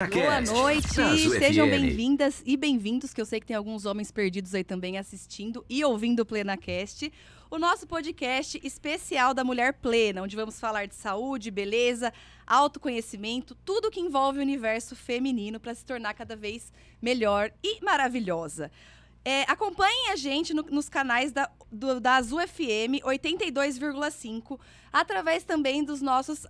Boa noite, Caso sejam FM. bem-vindas e bem-vindos, que eu sei que tem alguns homens perdidos aí também assistindo e ouvindo o PlenaCast, o nosso podcast especial da Mulher Plena, onde vamos falar de saúde, beleza, autoconhecimento, tudo que envolve o universo feminino para se tornar cada vez melhor e maravilhosa. Acompanhem a gente nos canais da Azul FM 82,5, através também das nossas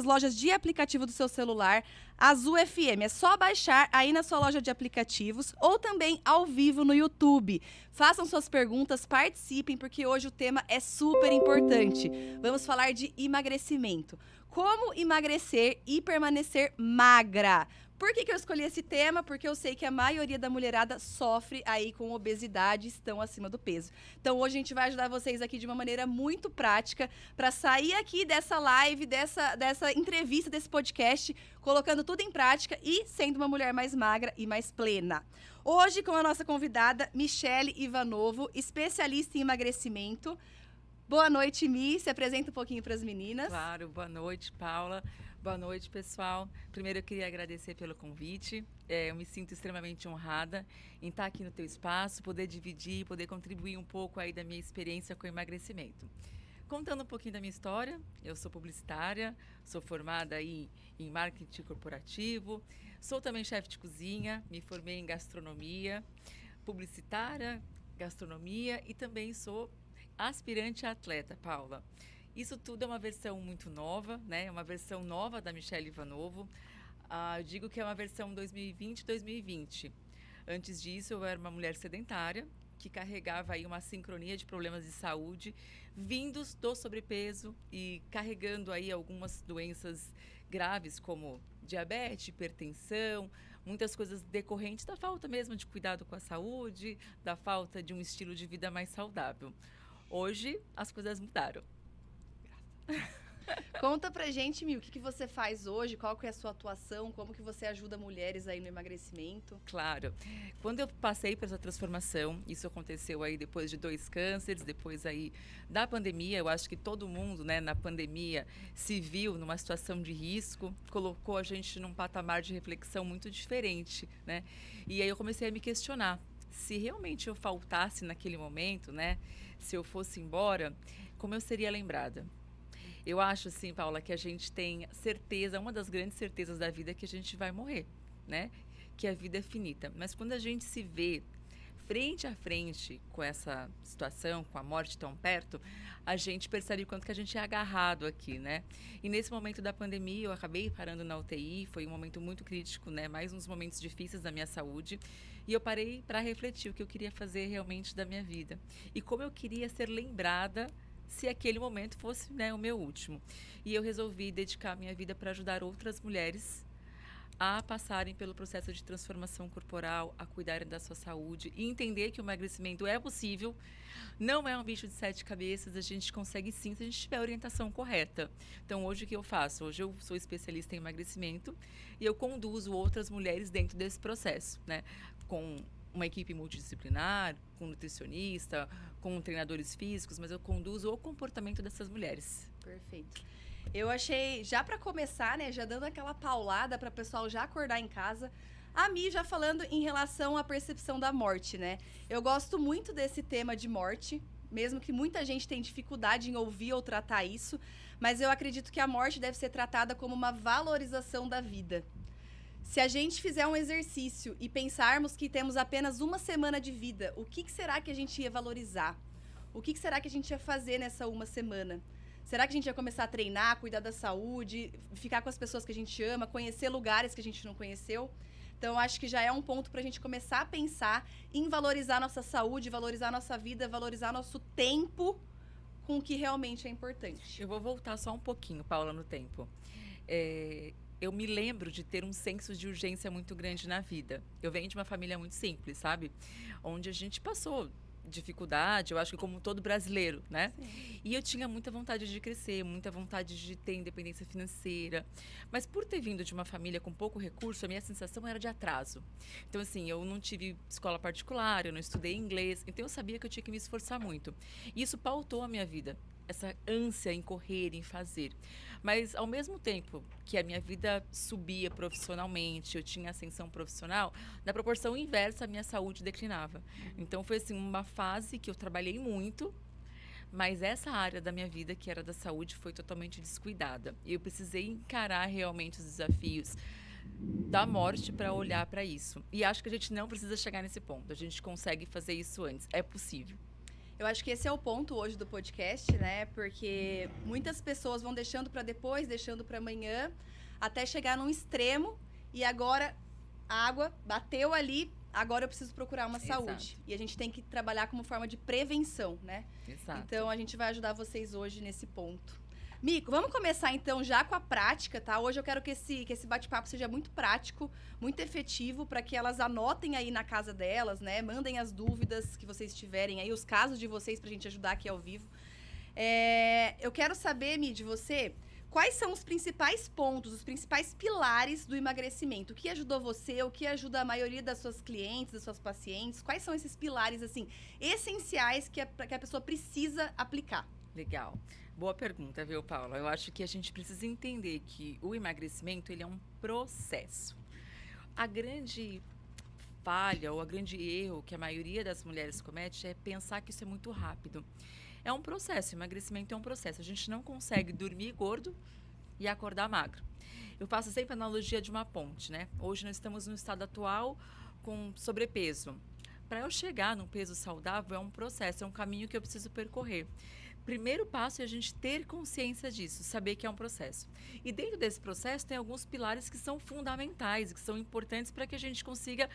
lojas de aplicativo do seu celular, Azul FM. É só baixar aí na sua loja de aplicativos ou também ao vivo no YouTube. Façam suas perguntas, participem, porque hoje o tema é super importante. Vamos falar de emagrecimento. Como emagrecer e permanecer magra? Por que eu escolhi esse tema? Porque eu sei que a maioria da mulherada sofre aí com obesidade e estão acima do peso. Então hoje a gente vai ajudar vocês aqui de uma maneira muito prática para sair aqui dessa live, dessa entrevista, desse podcast, colocando tudo em prática e sendo uma mulher mais magra e mais plena. Hoje com a nossa convidada Michele Ivanovo, especialista em emagrecimento. Boa noite, Mi. Se apresenta um pouquinho para as meninas. Claro, boa noite, Paula. Boa noite, pessoal. Primeiro, eu queria agradecer pelo convite. Eu me sinto extremamente honrada em estar aqui no teu espaço, poder dividir, poder contribuir um pouco aí da minha experiência com emagrecimento. Contando um pouquinho da minha história, eu sou publicitária, sou formada aí em marketing corporativo, sou também chefe de cozinha, me formei em gastronomia, publicitária, gastronomia e também sou aspirante a atleta, Paula. Isso tudo é uma versão muito nova, né? Uma versão nova da Michele Ivanovo. Eu digo que é uma versão 2020-2020. Antes disso, eu era uma mulher sedentária que carregava aí uma sincronia de problemas de saúde vindos do sobrepeso e carregando aí algumas doenças graves como diabetes, hipertensão, muitas coisas decorrentes da falta mesmo de cuidado com a saúde, da falta de um estilo de vida mais saudável. Hoje, as coisas mudaram. Conta pra gente, Mi, o que você faz hoje, qual que é a sua atuação, como que você ajuda mulheres aí no emagrecimento? Claro. Quando eu passei por essa transformação, isso aconteceu aí depois de 2 cânceres, depois aí da pandemia, eu acho que todo mundo, né, na pandemia se viu numa situação de risco, colocou a gente num patamar de reflexão muito diferente, né? E aí eu comecei a me questionar se realmente eu faltasse naquele momento, né, se eu fosse embora, como eu seria lembrada? Eu acho, assim, Paula, que a gente tem certeza, uma das grandes certezas da vida é que a gente vai morrer, né? Que a vida é finita. Mas quando a gente se vê frente a frente com essa situação, com a morte tão perto, a gente percebe o quanto que a gente é agarrado aqui, né? E nesse momento da pandemia, eu acabei parando na UTI, foi um momento muito crítico, né? Mais uns momentos difíceis da minha saúde. E eu parei para refletir o que eu queria fazer realmente da minha vida. E como eu queria ser lembrada se aquele momento fosse, né, o meu último. E eu resolvi dedicar a minha vida para ajudar outras mulheres a passarem pelo processo de transformação corporal, a cuidarem da sua saúde e entender que o emagrecimento é possível, não é um bicho de 7 cabeças, a gente consegue sim se a gente tiver a orientação correta. Então, hoje o que eu faço? Hoje eu sou especialista em emagrecimento e eu conduzo outras mulheres dentro desse processo, né, com uma equipe multidisciplinar, com nutricionista, com treinadores físicos, mas eu conduzo o comportamento dessas mulheres. Perfeito. Eu achei, já para começar, né, já dando aquela paulada para o pessoal já acordar em casa, a Mi já falando em relação à percepção da morte, né? Eu gosto muito desse tema de morte, mesmo que muita gente tenha dificuldade em ouvir ou tratar isso, mas eu acredito que a morte deve ser tratada como uma valorização da vida. Se a gente fizer um exercício e pensarmos que temos apenas uma semana de vida, o que será que a gente ia valorizar? O que será que a gente ia fazer nessa uma semana? Será que a gente ia começar a treinar, cuidar da saúde, ficar com as pessoas que a gente ama, conhecer lugares que a gente não conheceu? Então, acho que já é um ponto para a gente começar a pensar em valorizar nossa saúde, valorizar nossa vida, valorizar nosso tempo com o que realmente é importante. Eu vou voltar só um pouquinho, Paula, no tempo. Eu me lembro de ter um senso de urgência muito grande na vida. Eu venho de uma família muito simples, sabe? Onde a gente passou dificuldade, eu acho que como todo brasileiro, né? Sim. E eu tinha muita vontade de crescer, muita vontade de ter independência financeira. Mas por ter vindo de uma família com pouco recurso, a minha sensação era de atraso. Então, assim, eu não tive escola particular, eu não estudei inglês, então eu sabia que eu tinha que me esforçar muito. E isso pautou a minha vida. essa ânsia em correr, em fazer. Mas, ao mesmo tempo que a minha vida subia profissionalmente, eu tinha ascensão profissional, na proporção inversa, a minha saúde declinava. Então, foi assim, uma fase que eu trabalhei muito, mas essa área da minha vida, que era da saúde, foi totalmente descuidada. E eu precisei encarar realmente os desafios da morte para olhar para isso. E acho que a gente não precisa chegar nesse ponto. A gente consegue fazer isso antes. É possível. Eu acho que esse é o ponto hoje do podcast, né? Porque muitas pessoas vão deixando para depois, deixando para amanhã, até chegar num extremo e agora a água bateu ali, agora eu preciso procurar uma saúde. E a gente tem que trabalhar como forma de prevenção, né? Exato. Então a gente vai ajudar vocês hoje nesse ponto. Mico, vamos começar então já com a prática, tá? Hoje eu quero que esse bate-papo seja muito prático, muito efetivo, para que elas anotem aí na casa delas, né? Mandem as dúvidas que vocês tiverem aí, os casos de vocês, pra gente ajudar aqui ao vivo. Eu quero saber, Mi, de você, quais são os principais pontos, os principais pilares do emagrecimento? O que ajudou você, o que ajuda a maioria das suas clientes, das suas pacientes? Quais são esses pilares, assim, essenciais que a pessoa precisa aplicar? Legal. Boa pergunta, viu, Paula? Eu acho que a gente precisa entender que o emagrecimento, ele é um processo. A grande falha ou a grande erro que a maioria das mulheres comete é pensar que isso é muito rápido. É um processo, emagrecimento é um processo. A gente não consegue dormir gordo e acordar magro. Eu faço sempre a analogia de uma ponte, né? Hoje nós estamos no estado atual com sobrepeso. Para eu chegar num peso saudável é um processo, é um caminho que eu preciso percorrer. Primeiro passo é a gente ter consciência disso, saber que é um processo. E dentro desse processo tem alguns pilares que são fundamentais, que são importantes para que a gente consiga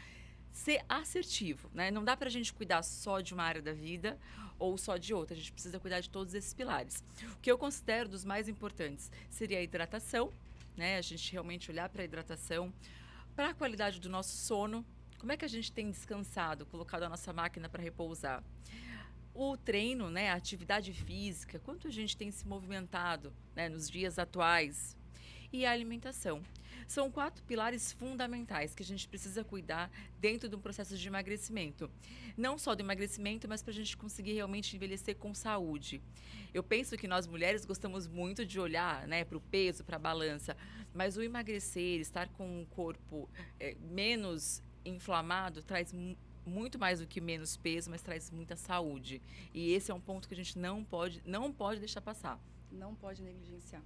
ser assertivo, né? Não dá para a gente cuidar só de uma área da vida ou só de outra, a gente precisa cuidar de todos esses pilares. O que eu considero dos mais importantes seria a hidratação, né? A gente realmente olhar para a hidratação, para a qualidade do nosso sono, como é que a gente tem descansado, colocado a nossa máquina para repousar. O treino, né, a atividade física, quanto a gente tem se movimentado, né, nos dias atuais. E a alimentação. São 4 pilares fundamentais que a gente precisa cuidar dentro de um processo de emagrecimento. Não só do emagrecimento, mas para a gente conseguir realmente envelhecer com saúde. Eu penso que nós mulheres gostamos muito de olhar, né, para o peso, para a balança, mas o emagrecer, estar com um corpo menos inflamado, traz muito mais do que menos peso, mas traz muita saúde. E esse é um ponto que a gente não pode deixar passar. Não pode negligenciar.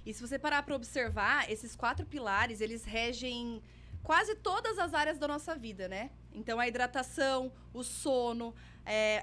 E se você parar para observar, esses 4 pilares, eles regem quase todas as áreas da nossa vida, né? Então, a hidratação, o sono,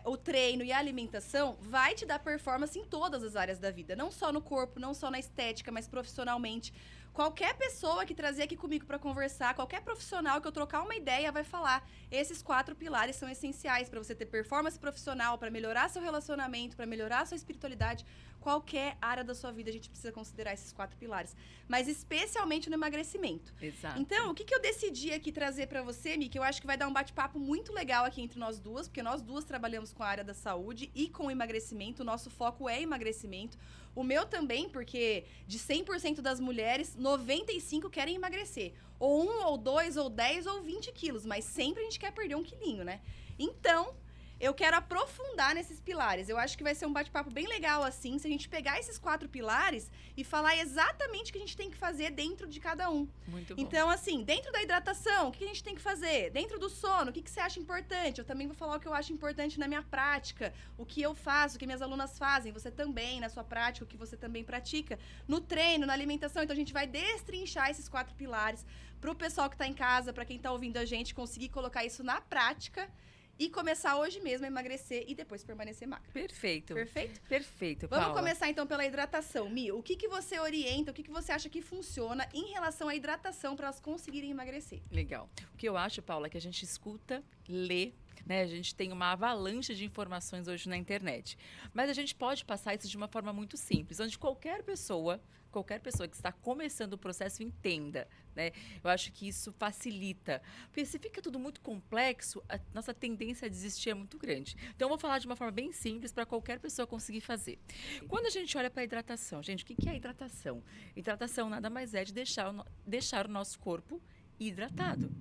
o treino e a alimentação vai te dar performance em todas as áreas da vida. Não só no corpo, não só na estética, mas profissionalmente. Qualquer pessoa que trazer aqui comigo para conversar, qualquer profissional que eu trocar uma ideia vai falar. Esses 4 pilares são essenciais para você ter performance profissional, para melhorar seu relacionamento, para melhorar sua espiritualidade. Qualquer área da sua vida a gente precisa considerar esses 4 pilares, mas especialmente no emagrecimento. Exato. Então, o que eu decidi aqui trazer para você, Mi, que eu acho que vai dar um bate-papo muito legal aqui entre nós duas, porque nós duas trabalhamos com a área da saúde e com o emagrecimento. O nosso foco é emagrecimento. O meu também, porque de 100% das mulheres, 95 querem emagrecer. Ou 1, ou 2, ou 10, ou 20 quilos. Mas sempre a gente quer perder 1 quilinho, né? Então, eu quero aprofundar nesses pilares. Eu acho que vai ser um bate-papo bem legal, assim, se a gente pegar esses 4 pilares e falar exatamente o que a gente tem que fazer dentro de cada um. Muito bom. Então, assim, dentro da hidratação, o que a gente tem que fazer? Dentro do sono, o que você acha importante? Eu também vou falar o que eu acho importante na minha prática, o que eu faço, o que minhas alunas fazem, você também, na sua prática, o que você também pratica. No treino, na alimentação, então a gente vai destrinchar esses 4 pilares pro pessoal que tá em casa, para quem tá ouvindo a gente, conseguir colocar isso na prática e começar hoje mesmo a emagrecer e depois permanecer magra. Perfeito. Perfeito? Perfeito, Paula. Vamos começar então pela hidratação. Mi, o que você orienta, o que você acha que funciona em relação à hidratação para elas conseguirem emagrecer? Legal. O que eu acho, Paula, é que a gente escuta, lê, né? A gente tem uma avalanche de informações hoje na internet. Mas a gente pode passar isso de uma forma muito simples, onde qualquer pessoa que está começando o processo entenda, né? Eu acho que isso facilita. Porque se fica tudo muito complexo, a nossa tendência a desistir é muito grande. Então, eu vou falar de uma forma bem simples para qualquer pessoa conseguir fazer. Quando a gente olha para a hidratação, gente, o que é a hidratação? Hidratação nada mais é de deixar o nosso corpo hidratado.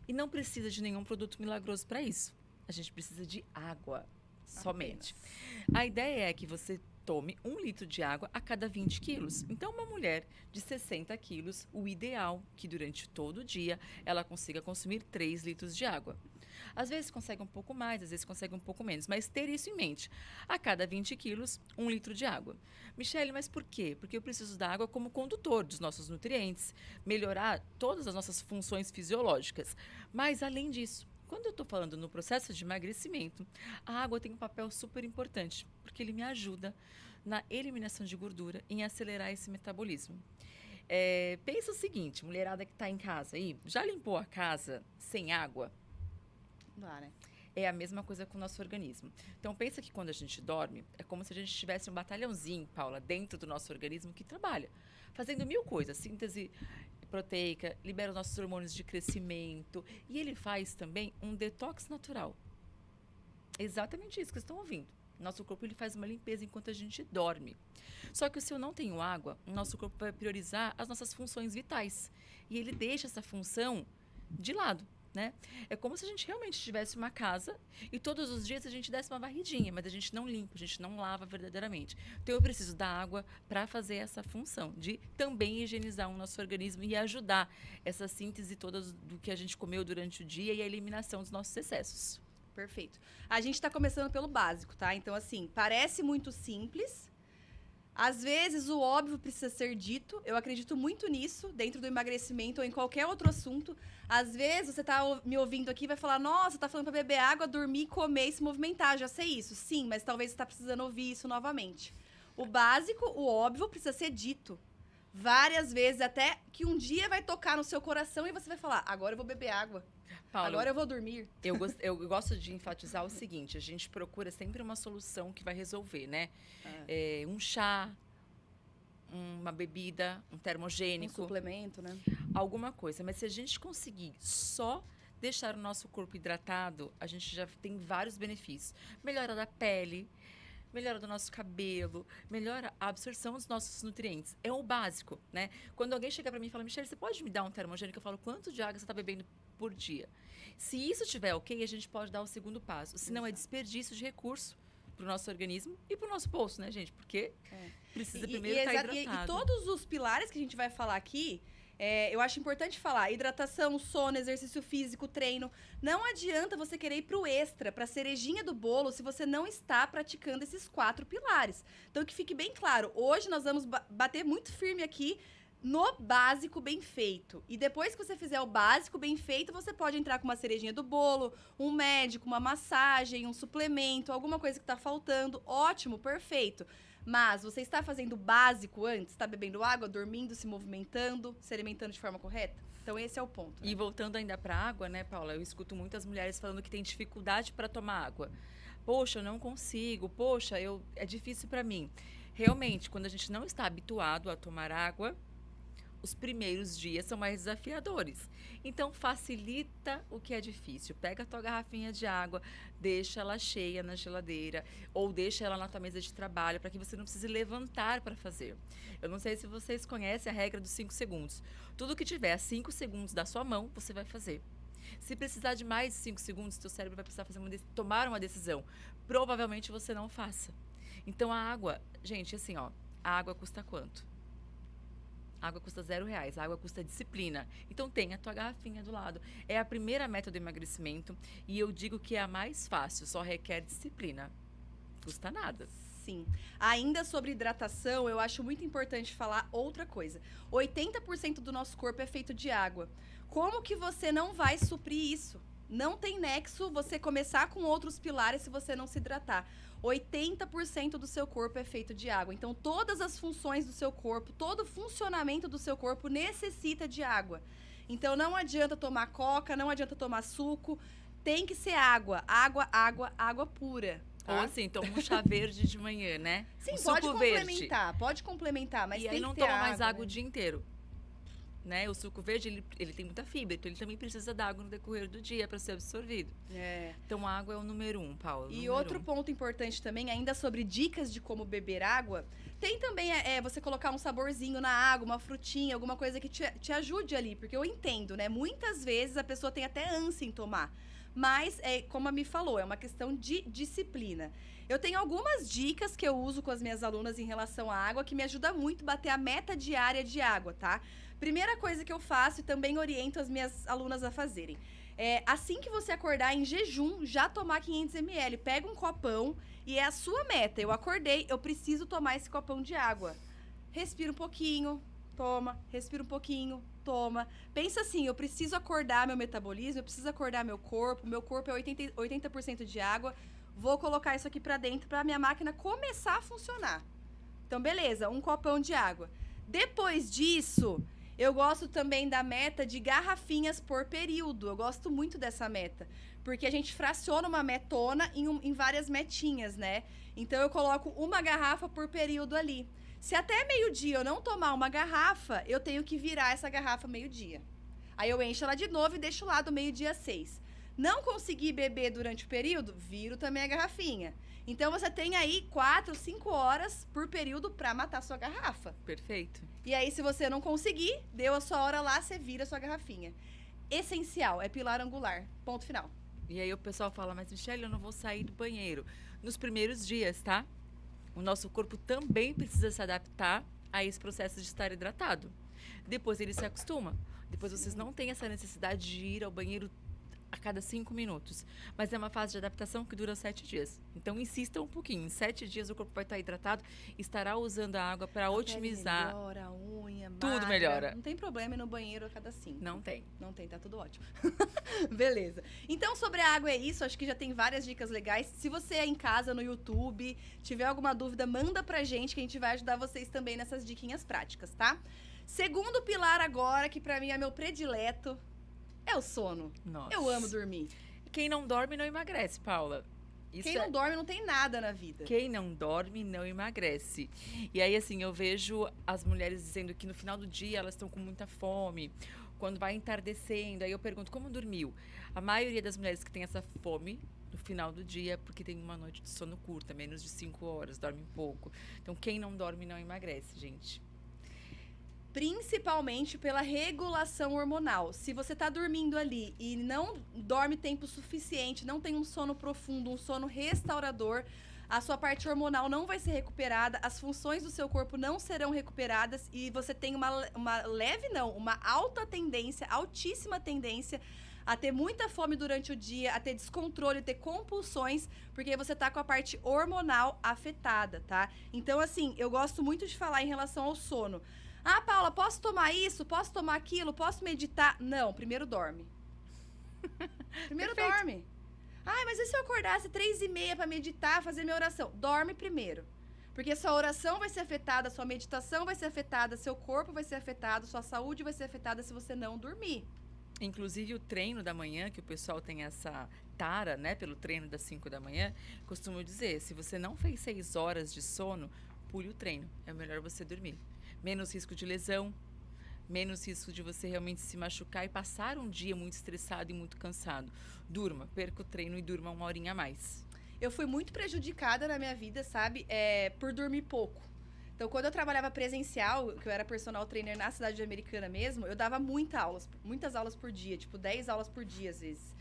E não precisa de nenhum produto milagroso para isso. A gente precisa de água somente. A ideia é que você tome 1 litro de água a cada 20 quilos. Então, uma mulher de 60 quilos, o ideal é que durante todo o dia ela consiga consumir 3 litros de água. Às vezes consegue um pouco mais, às vezes consegue um pouco menos, mas ter isso em mente. A cada 20 quilos, 1 litro de água. Michele, mas por quê? Porque eu preciso da água como condutor dos nossos nutrientes, melhorar todas as nossas funções fisiológicas. Mas, além disso, quando eu estou falando no processo de emagrecimento, a água tem um papel super importante, porque ele me ajuda na eliminação de gordura, em acelerar esse metabolismo. Pensa o seguinte, mulherada que está em casa aí, já limpou a casa sem água? Dá, né? É a mesma coisa com o nosso organismo. Então, pensa que quando a gente dorme, é como se a gente tivesse um batalhãozinho, Paula, dentro do nosso organismo que trabalha, fazendo 1000 coisas, síntese proteica, libera os nossos hormônios de crescimento e ele faz também um detox natural. Exatamente isso que vocês estão ouvindo. Nosso corpo ele faz uma limpeza enquanto a gente dorme. Só que se eu não tenho água, o nosso corpo vai priorizar as nossas funções vitais. E ele deixa essa função de lado, né? É como se a gente realmente tivesse uma casa e todos os dias a gente desse uma varridinha, mas a gente não limpa, a gente não lava verdadeiramente. Então eu preciso da água para fazer essa função de também higienizar o nosso organismo e ajudar essa síntese toda do que a gente comeu durante o dia e a eliminação dos nossos excessos. Perfeito. A gente tá começando pelo básico, tá? Então, assim, parece muito simples. Às vezes, o óbvio precisa ser dito. Eu acredito muito nisso, dentro do emagrecimento ou em qualquer outro assunto. Às vezes, você tá me ouvindo aqui e vai falar, nossa, tá falando pra beber água, dormir, comer e se movimentar. Já sei isso. Sim, mas talvez você tá precisando ouvir isso novamente. O básico, o óbvio, precisa ser dito. Várias vezes, até que um dia vai tocar no seu coração e você vai falar, agora eu vou beber água. Paula, Agora eu vou dormir. Eu gosto de enfatizar o seguinte, a gente procura sempre uma solução que vai resolver, né? Um chá, uma bebida, um termogênico. Um suplemento, né? Alguma coisa. Mas se a gente conseguir só deixar o nosso corpo hidratado, a gente já tem vários benefícios. Melhora da pele, melhora do nosso cabelo, melhora a absorção dos nossos nutrientes. É o básico, né? Quando alguém chega para mim e fala, Michele, você pode me dar um termogênico? Eu falo, quanto de água você está bebendo por dia? Se isso estiver ok, a gente pode dar o segundo passo. Senão é desperdício de recurso para o nosso organismo e para o nosso bolso, né, gente? Porque precisa primeiro estar hidratado. E todos os pilares que a gente vai falar aqui, eu acho importante falar. Hidratação, sono, exercício físico, treino. Não adianta você querer ir pro extra, pra cerejinha do bolo, se você não está praticando esses 4 pilares. Então, que fique bem claro. Hoje nós vamos bater muito firme aqui no básico bem feito. E depois que você fizer o básico bem feito, você pode entrar com uma cerejinha do bolo, um médico, uma massagem, um suplemento, alguma coisa que tá faltando. Ótimo, perfeito. Mas você está fazendo o básico antes? Está bebendo água, dormindo, se movimentando, se alimentando de forma correta? Então, esse é o ponto. Né? E voltando ainda para a água, né, Paula? Eu escuto muitas mulheres falando que tem dificuldade para tomar água. Poxa, eu não consigo. Poxa, é difícil para mim. Realmente, quando a gente não está habituado a tomar água, os primeiros dias são mais desafiadores. Então, facilita o que é difícil. Pega a tua garrafinha de água, deixa ela cheia na geladeira ou deixa ela na tua mesa de trabalho para que você não precise levantar para fazer. Eu não sei se vocês conhecem a regra dos 5 segundos. Tudo que tiver a 5 segundos da sua mão, você vai fazer. Se precisar de mais de 5 segundos, teu cérebro vai precisar tomar uma decisão. Provavelmente você não faça. Então, a água, gente, assim, ó, a água custa quanto? A água custa R$0, a água custa disciplina. Então, tem a tua garrafinha do lado. É a primeira meta do emagrecimento e eu digo que é a mais fácil, só requer disciplina. Custa nada. Sim. Ainda sobre hidratação, eu acho muito importante falar outra coisa. 80% do nosso corpo é feito de água. Como que você não vai suprir isso? Não tem nexo você começar com outros pilares se você não se hidratar. 80% do seu corpo é feito de água. Então, todas as funções do seu corpo, todo o funcionamento do seu corpo necessita de água. Então, não adianta tomar coca, não adianta tomar suco. Tem que ser água. Água, água, água pura. Tá? Ou assim, toma um chá verde de manhã, né? Sim, um pode suco complementar. verde. Pode complementar, mas e tem aí não que ter toma mais água né? o dia inteiro. Né? O suco verde, ele tem muita fibra, então ele também precisa da água no decorrer do dia para ser absorvido. Então, a água é o número 1, Paula. E outro ponto importante também, ainda sobre dicas de como beber água, tem também você colocar um saborzinho na água, uma frutinha, alguma coisa que te ajude ali, porque eu entendo, né? Muitas vezes a pessoa tem até ânsia em tomar. Mas, como a Mi falou, é uma questão de disciplina. Eu tenho algumas dicas que eu uso com as minhas alunas em relação à água, que me ajuda muito a bater a meta diária de água, tá? Primeira coisa que eu faço e também oriento as minhas alunas a fazerem. Assim que você acordar em jejum, já tomar 500 ml. Pega um copão e é a sua meta. Eu acordei, eu preciso tomar esse copão de água. Respira um pouquinho, toma. Respira um pouquinho, toma. Pensa assim, eu preciso acordar meu metabolismo, eu preciso acordar meu corpo é 80% de água. Vou colocar isso aqui pra dentro pra minha máquina começar a funcionar. Então, beleza, um copão de água. Depois disso, eu gosto também da meta de garrafinhas por período. Eu gosto muito dessa meta. Porque a gente fraciona uma metona em várias metinhas, né? Então, eu coloco uma garrafa por período ali. Se até meio-dia eu não tomar uma garrafa, eu tenho que virar essa garrafa meio-dia. Aí eu encho ela de novo e deixo lá do meio-dia 6. Não consegui beber durante o período, viro também a garrafinha. Então, você tem aí 4, 5 horas por período para matar sua garrafa. Perfeito. E aí, se você não conseguir, deu a sua hora lá, você vira a sua garrafinha. Essencial, é pilar angular. Ponto final. E aí o pessoal fala, mas Michele, eu não vou sair do banheiro. Nos primeiros dias, tá? O nosso corpo também precisa se adaptar a esse processo de estar hidratado. Depois ele se acostuma. Depois vocês não têm essa necessidade de ir ao banheiro a cada 5 minutos. Mas é uma fase de adaptação que dura 7 dias. Então, insista um pouquinho. Em 7 dias, o corpo vai estar hidratado, estará usando a água para otimizar. Melhora, a unha, tudo magra. melhora. Não tem problema ir no banheiro a cada 5. Não tem. Não tem, tá tudo ótimo. Beleza. Então, sobre a água é isso. Acho que já tem várias dicas legais. Se você é em casa, no YouTube, tiver alguma dúvida, manda pra gente que a gente vai ajudar vocês também nessas diquinhas práticas, tá? Segundo pilar agora, que pra mim é meu predileto, é o sono. Nossa. Eu amo dormir. Quem não dorme não emagrece, Paula. Quem não dorme não tem nada na vida. Quem não dorme não emagrece. E aí, assim, eu vejo as mulheres dizendo que no final do dia elas estão com muita fome. Quando vai entardecendo, aí eu pergunto, como dormiu? A maioria das mulheres que tem essa fome no final do dia é porque tem uma noite de sono curta, menos de 5 horas, dorme pouco. Então, quem não dorme não emagrece, gente. Principalmente pela regulação hormonal. Se você tá dormindo ali e não dorme tempo suficiente, não tem um sono profundo, um sono restaurador, a sua parte hormonal não vai ser recuperada, as funções do seu corpo não serão recuperadas e você tem uma alta tendência, altíssima tendência a ter muita fome durante o dia, a ter descontrole, ter compulsões, porque você tá com a parte hormonal afetada, tá? Então, assim, eu gosto muito de falar em relação ao sono. Ah, Paula, posso tomar isso? Posso tomar aquilo? Posso meditar? Não, primeiro dorme. Primeiro dorme. Ah, mas e se eu acordasse 3h30 para meditar, fazer minha oração? Dorme primeiro. Porque sua oração vai ser afetada, sua meditação vai ser afetada, seu corpo vai ser afetado, sua saúde vai ser afetada se você não dormir. Inclusive o treino da manhã, que o pessoal tem essa tara, né, pelo treino das 5 da manhã, costumo dizer, se você não fez 6 horas de sono, pule o treino. É melhor você dormir. Menos risco de lesão, menos risco de você realmente se machucar e passar um dia muito estressado e muito cansado. Durma, perca o treino e durma 1 horinha a mais. Eu fui muito prejudicada na minha vida, sabe, por dormir pouco. Então, quando eu trabalhava presencial, que eu era personal trainer na cidade Americana mesmo, eu dava muitas aulas por dia, tipo 10 aulas por dia às vezes.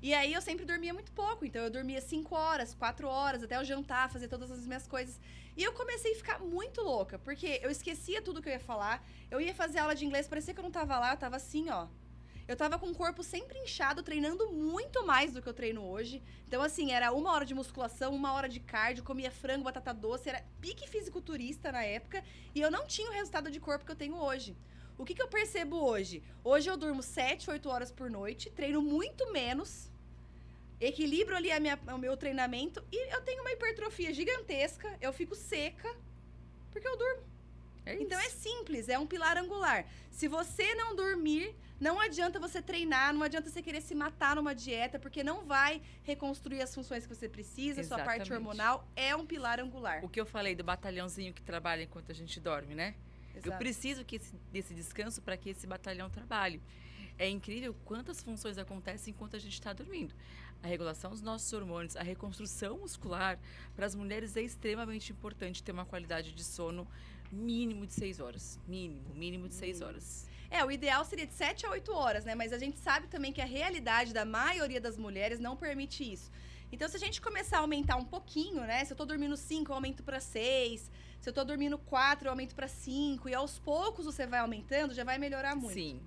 E aí eu sempre dormia muito pouco, então eu dormia 5 horas, 4 horas, até eu jantar, fazer todas as minhas coisas. E eu comecei a ficar muito louca, porque eu esquecia tudo que eu ia falar, eu ia fazer aula de inglês, parecia que eu não tava lá, eu tava assim, ó. Eu tava com o corpo sempre inchado, treinando muito mais do que eu treino hoje. Então, assim, era 1 hora de musculação, 1 hora de cardio, comia frango, batata doce, era pique fisiculturista na época, e eu não tinha o resultado de corpo que eu tenho hoje. O que eu percebo hoje? Hoje eu durmo 7, 8 horas por noite, treino muito menos, equilibro ali o meu treinamento e eu tenho uma hipertrofia gigantesca, eu fico seca, porque eu durmo. Então é simples, é um pilar angular. Se você não dormir, não adianta você treinar, não adianta você querer se matar numa dieta, porque não vai reconstruir as funções que você precisa, sua parte hormonal é um pilar angular. O que eu falei do batalhãozinho que trabalha enquanto a gente dorme, né? Exato. Eu preciso desse descanso para que esse batalhão trabalhe. É incrível quantas funções acontecem enquanto a gente está dormindo. A regulação dos nossos hormônios, a reconstrução muscular, para as mulheres é extremamente importante ter uma qualidade de sono mínimo de 6 horas. Mínimo de 6 horas. O ideal seria de 7 a 8 horas, né? Mas a gente sabe também que a realidade da maioria das mulheres não permite isso. Então, se a gente começar a aumentar um pouquinho, né? Se eu tô dormindo 5, eu aumento para 6. Se eu tô dormindo 4, eu aumento para 5. E aos poucos você vai aumentando, já vai melhorar muito. Sim.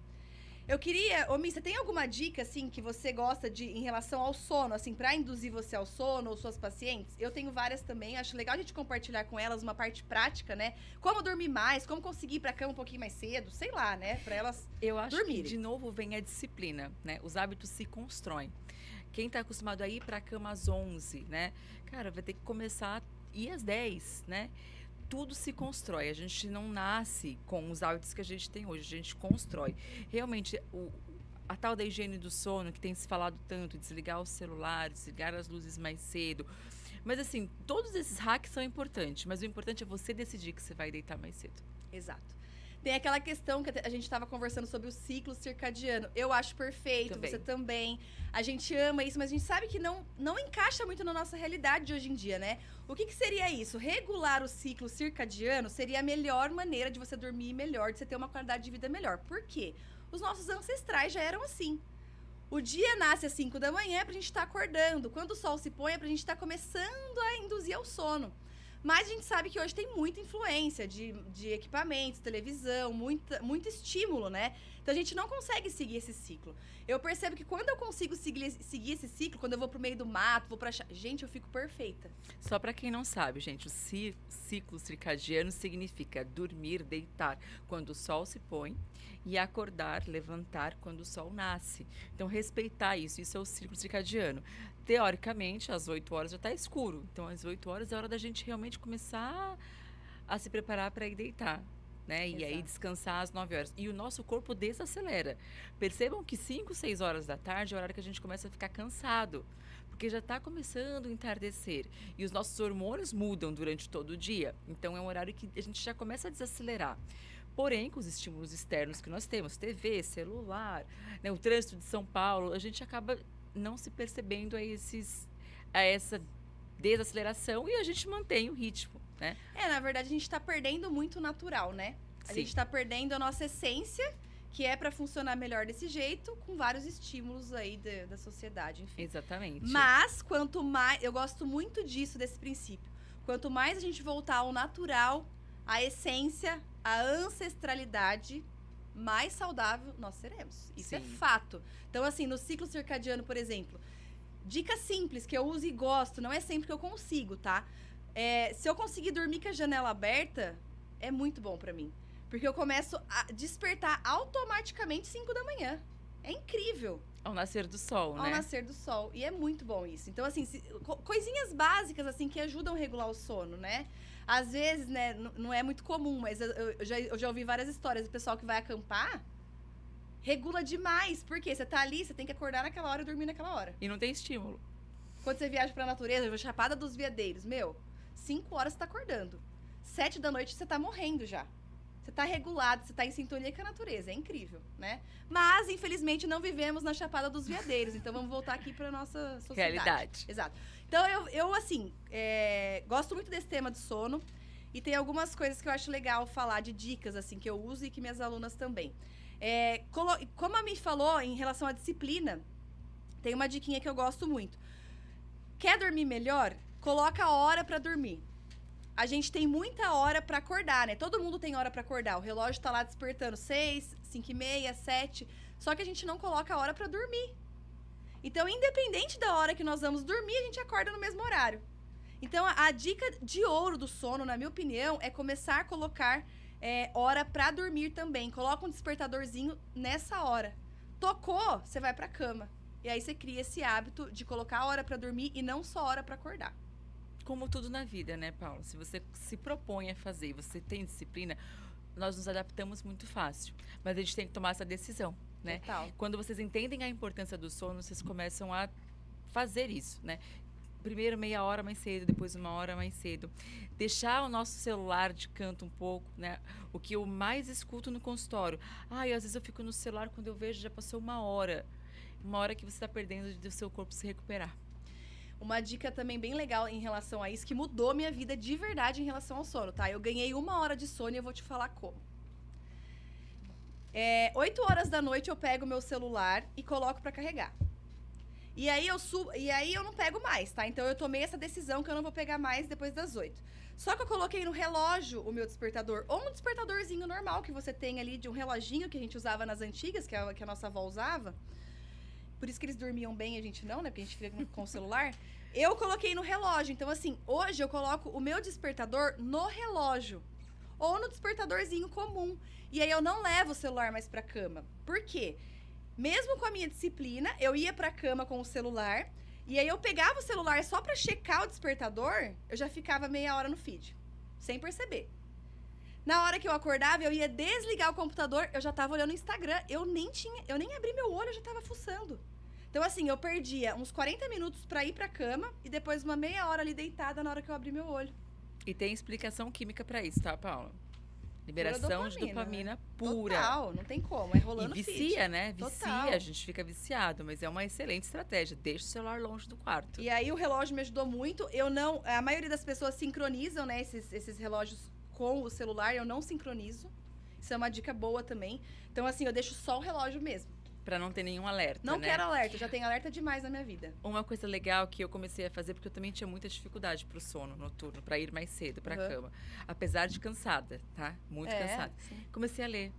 Eu queria... Ô, Mi, você tem alguma dica, assim, que você gosta de em relação ao sono, assim, pra induzir você ao sono ou suas pacientes? Eu tenho várias também. Acho legal a gente compartilhar com elas uma parte prática, né? Como dormir mais, como conseguir ir pra cama um pouquinho mais cedo, sei lá, né? Pra elas Eu acho dormirem. que, de novo, vem a disciplina, né? Os hábitos se constroem. Quem tá acostumado a ir pra cama às 11, né? Cara, vai ter que começar a ir às 10, né? Tudo se constrói. A gente não nasce com os hábitos que a gente tem hoje, a gente constrói. Realmente, a tal da higiene do sono, que tem se falado tanto, desligar o celular, desligar as luzes mais cedo. Mas assim, todos esses hacks são importantes, mas o importante é você decidir que você vai deitar mais cedo. Exato. Tem aquela questão que a gente estava conversando sobre o ciclo circadiano. Eu acho perfeito, Também. você também. A gente ama isso, mas a gente sabe que não encaixa muito na nossa realidade de hoje em dia, né? O que seria isso? Regular o ciclo circadiano seria a melhor maneira de você dormir melhor, de você ter uma qualidade de vida melhor. Por quê? Os nossos ancestrais já eram assim. O dia nasce às 5 da manhã pra gente estar acordando. Quando o sol se põe é pra gente estar começando a induzir ao sono. Mas a gente sabe que hoje tem muita influência de equipamentos, televisão, muito estímulo, né? Então a gente não consegue seguir esse ciclo. Eu percebo que quando eu consigo seguir esse ciclo, quando eu vou pro meio do mato, vou pra... Gente, eu fico perfeita. Só para quem não sabe, gente, o ciclo circadiano significa dormir, deitar quando o sol se põe e acordar, levantar quando o sol nasce. Então, respeitar isso é o ciclo circadiano. Teoricamente, às 8 horas já está escuro. Então, às 8 horas é hora da gente realmente começar a se preparar para ir deitar. Né? E aí descansar às 9 horas. E o nosso corpo desacelera. Percebam que 5, 6 horas da tarde é o horário que a gente começa a ficar cansado. Porque já está começando o entardecer. E os nossos hormônios mudam durante todo o dia. Então é um horário que a gente já começa a desacelerar. Porém, com os estímulos externos que nós temos, TV, celular, né, o trânsito de São Paulo, a gente acaba não se percebendo a essa desaceleração e a gente mantém o ritmo. Né? Na verdade, a gente tá perdendo muito o natural, né? A gente tá perdendo a nossa essência, que é para funcionar melhor desse jeito, com vários estímulos aí da sociedade, enfim. Exatamente. Mas, quanto mais... Eu gosto muito disso, desse princípio. Quanto mais a gente voltar ao natural, à essência, à ancestralidade, mais saudável nós seremos. Isso é fato. Então, assim, no ciclo circadiano, por exemplo, dica simples que eu uso e gosto, não é sempre que eu consigo, tá? Se eu conseguir dormir com a janela aberta, é muito bom pra mim. Porque eu começo a despertar automaticamente 5 da manhã. É incrível. Ao nascer do sol, né? Ao nascer do sol. E é muito bom isso. Então, assim, coisinhas básicas, assim, que ajudam a regular o sono, né? Às vezes, né, não é muito comum, mas eu já ouvi várias histórias do pessoal que vai acampar, regula demais. Porque você tá ali, você tem que acordar naquela hora e dormir naquela hora. E não tem estímulo. Quando você viaja pra natureza, Chapada dos Veadeiros, 5 horas você tá acordando. 7 da noite você tá morrendo já. Você tá regulado, você tá em sintonia com a natureza. É incrível, né? Mas, infelizmente, não vivemos na Chapada dos Veadeiros. Então, vamos voltar aqui pra nossa sociedade. Realidade. Exato. Então, eu assim, gosto muito desse tema do sono. E tem algumas coisas que eu acho legal falar, de dicas, assim, que eu uso e que minhas alunas também. Como a Mi falou, em relação à disciplina, tem uma diquinha que eu gosto muito. Quer dormir melhor? Coloca a hora pra dormir. A gente tem muita hora pra acordar, né? Todo mundo tem hora pra acordar. O relógio tá lá despertando 6, 5h30, 7. Só que a gente não coloca a hora pra dormir. Então, independente da hora que nós vamos dormir, a gente acorda no mesmo horário. Então, a dica de ouro do sono, na minha opinião, é começar a colocar hora pra dormir também. Coloca um despertadorzinho nessa hora. Tocou, você vai pra cama. E aí você cria esse hábito de colocar a hora pra dormir e não só a hora pra acordar. Como tudo na vida, né, Paulo? Se você se propõe a fazer e você tem disciplina, nós nos adaptamos muito fácil. Mas a gente tem que tomar essa decisão, né? Total. Quando vocês entendem a importância do sono, vocês começam a fazer isso, né? Primeiro meia hora mais cedo, depois 1 hora mais cedo. Deixar o nosso celular de canto um pouco, né? O que eu mais escuto no consultório. Às vezes eu fico no celular, quando eu vejo já passou 1 hora. 1 hora que você está perdendo do seu corpo se recuperar. Uma dica também bem legal em relação a isso, que mudou minha vida de verdade em relação ao sono, tá? Eu ganhei 1 hora de sono e eu vou te falar como. 8 horas da noite eu pego o meu celular e coloco pra carregar. E aí eu não pego mais, tá? Então eu tomei essa decisão que eu não vou pegar mais depois das 8. Só que eu coloquei no relógio o meu despertador, ou um despertadorzinho normal que você tem ali, de um reloginho que a gente usava nas antigas, que a nossa avó usava. Por isso que eles dormiam bem, a gente não, né? Porque a gente fica com o celular. Eu coloquei no relógio. Então, assim, hoje eu coloco o meu despertador no relógio. Ou no despertadorzinho comum. E aí eu não levo o celular mais pra cama. Por quê? Mesmo com a minha disciplina, eu ia pra cama com o celular. E aí eu pegava o celular só pra checar o despertador, eu já ficava meia hora no feed. Sem perceber. Na hora que eu acordava, eu ia desligar o computador, eu já tava olhando o Instagram. Eu nem abri meu olho, eu já tava fuçando. Então, assim, eu perdia uns 40 minutos pra ir pra cama e depois uma meia hora ali deitada na hora que eu abri meu olho. E tem explicação química para isso, tá, Paula? Liberação de dopamina, né? Pura. Total, não tem como, é rolando e vicia, feed. Né? Total. Vicia, a gente fica viciado, mas é uma excelente estratégia. Deixa o celular longe do quarto. E aí o relógio me ajudou muito. A maioria das pessoas sincronizam, né, esses relógios com o celular, eu não sincronizo. Isso é uma dica boa também. Então, assim, eu deixo só o relógio mesmo. Pra não ter nenhum alerta, Não né? quero alerta, já tenho alerta demais na minha vida. Uma coisa legal que eu comecei a fazer, porque eu também tinha muita dificuldade pro sono noturno, pra ir mais cedo pra cama. Apesar de cansada, tá? Muito cansada. Sim. Comecei a ler.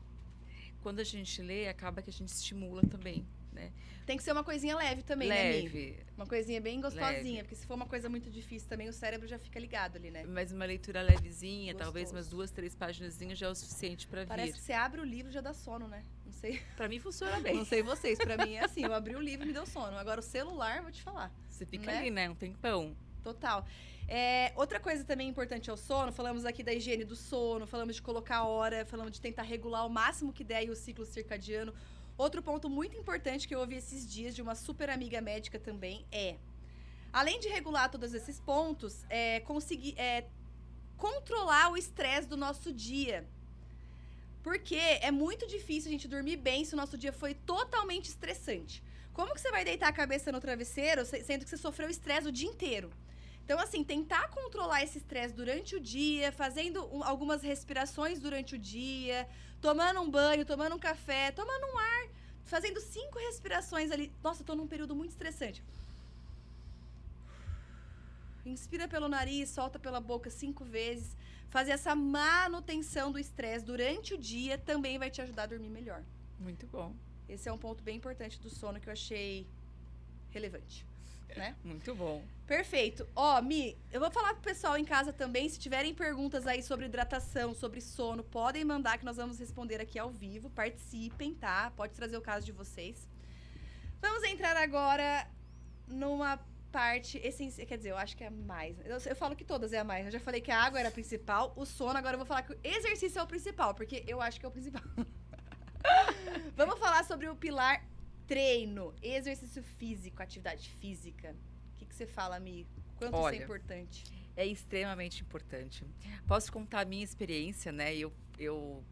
Quando a gente lê, acaba que a gente estimula também, né? Tem que ser uma coisinha leve também, leve, né, Mi? Uma coisinha bem gostosinha, leve. Porque se for uma coisa muito difícil também, o cérebro já fica ligado ali, né? Mas uma leitura levezinha, Gostoso. talvez umas 2, 3 paginazinhas já é o suficiente pra Parece vir. que você abre o livro e já dá sono, né? Não sei. Pra mim funciona bem. Não sei vocês, pra mim é assim, eu abri o livro e me deu sono. Agora o celular, vou te falar. Você fica né? ali, né? Um tempão. Total. Outra coisa também importante é o sono. Falamos aqui da higiene do sono, falamos de colocar a hora, falamos de tentar regular o máximo que der aí o ciclo circadiano. Outro ponto muito importante que eu ouvi esses dias de uma super amiga médica também além de regular todos esses pontos, conseguir controlar o estresse do nosso dia. Porque é muito difícil a gente dormir bem se o nosso dia foi totalmente estressante. Como que você vai deitar a cabeça no travesseiro, sendo que você sofreu estresse o dia inteiro? Então, assim, tentar controlar esse estresse durante o dia, fazendo algumas respirações durante o dia, tomando um banho, tomando um café, tomando um ar, fazendo 5 respirações ali. Nossa, eu tô num período muito estressante. Inspira pelo nariz, solta pela boca 5 vezes. Fazer essa manutenção do estresse durante o dia também vai te ajudar a dormir melhor. Muito bom. Esse é um ponto bem importante do sono que eu achei relevante, né? Muito bom. Perfeito. Mi, eu vou falar pro pessoal em casa também, se tiverem perguntas aí sobre hidratação, sobre sono, podem mandar que nós vamos responder aqui ao vivo. Participem, tá? Pode trazer o caso de vocês. Vamos entrar agora numa parte essencial, quer dizer, eu acho que é a mais. Eu falo que todas é a mais. Eu já falei que a água era a principal, o sono, agora eu vou falar que o exercício é o principal, porque eu acho que é o principal. Vamos falar sobre o pilar treino, exercício físico, atividade física. O que você fala, Mi? Quanto isso é importante? É extremamente importante. Posso contar a minha experiência, né? Eu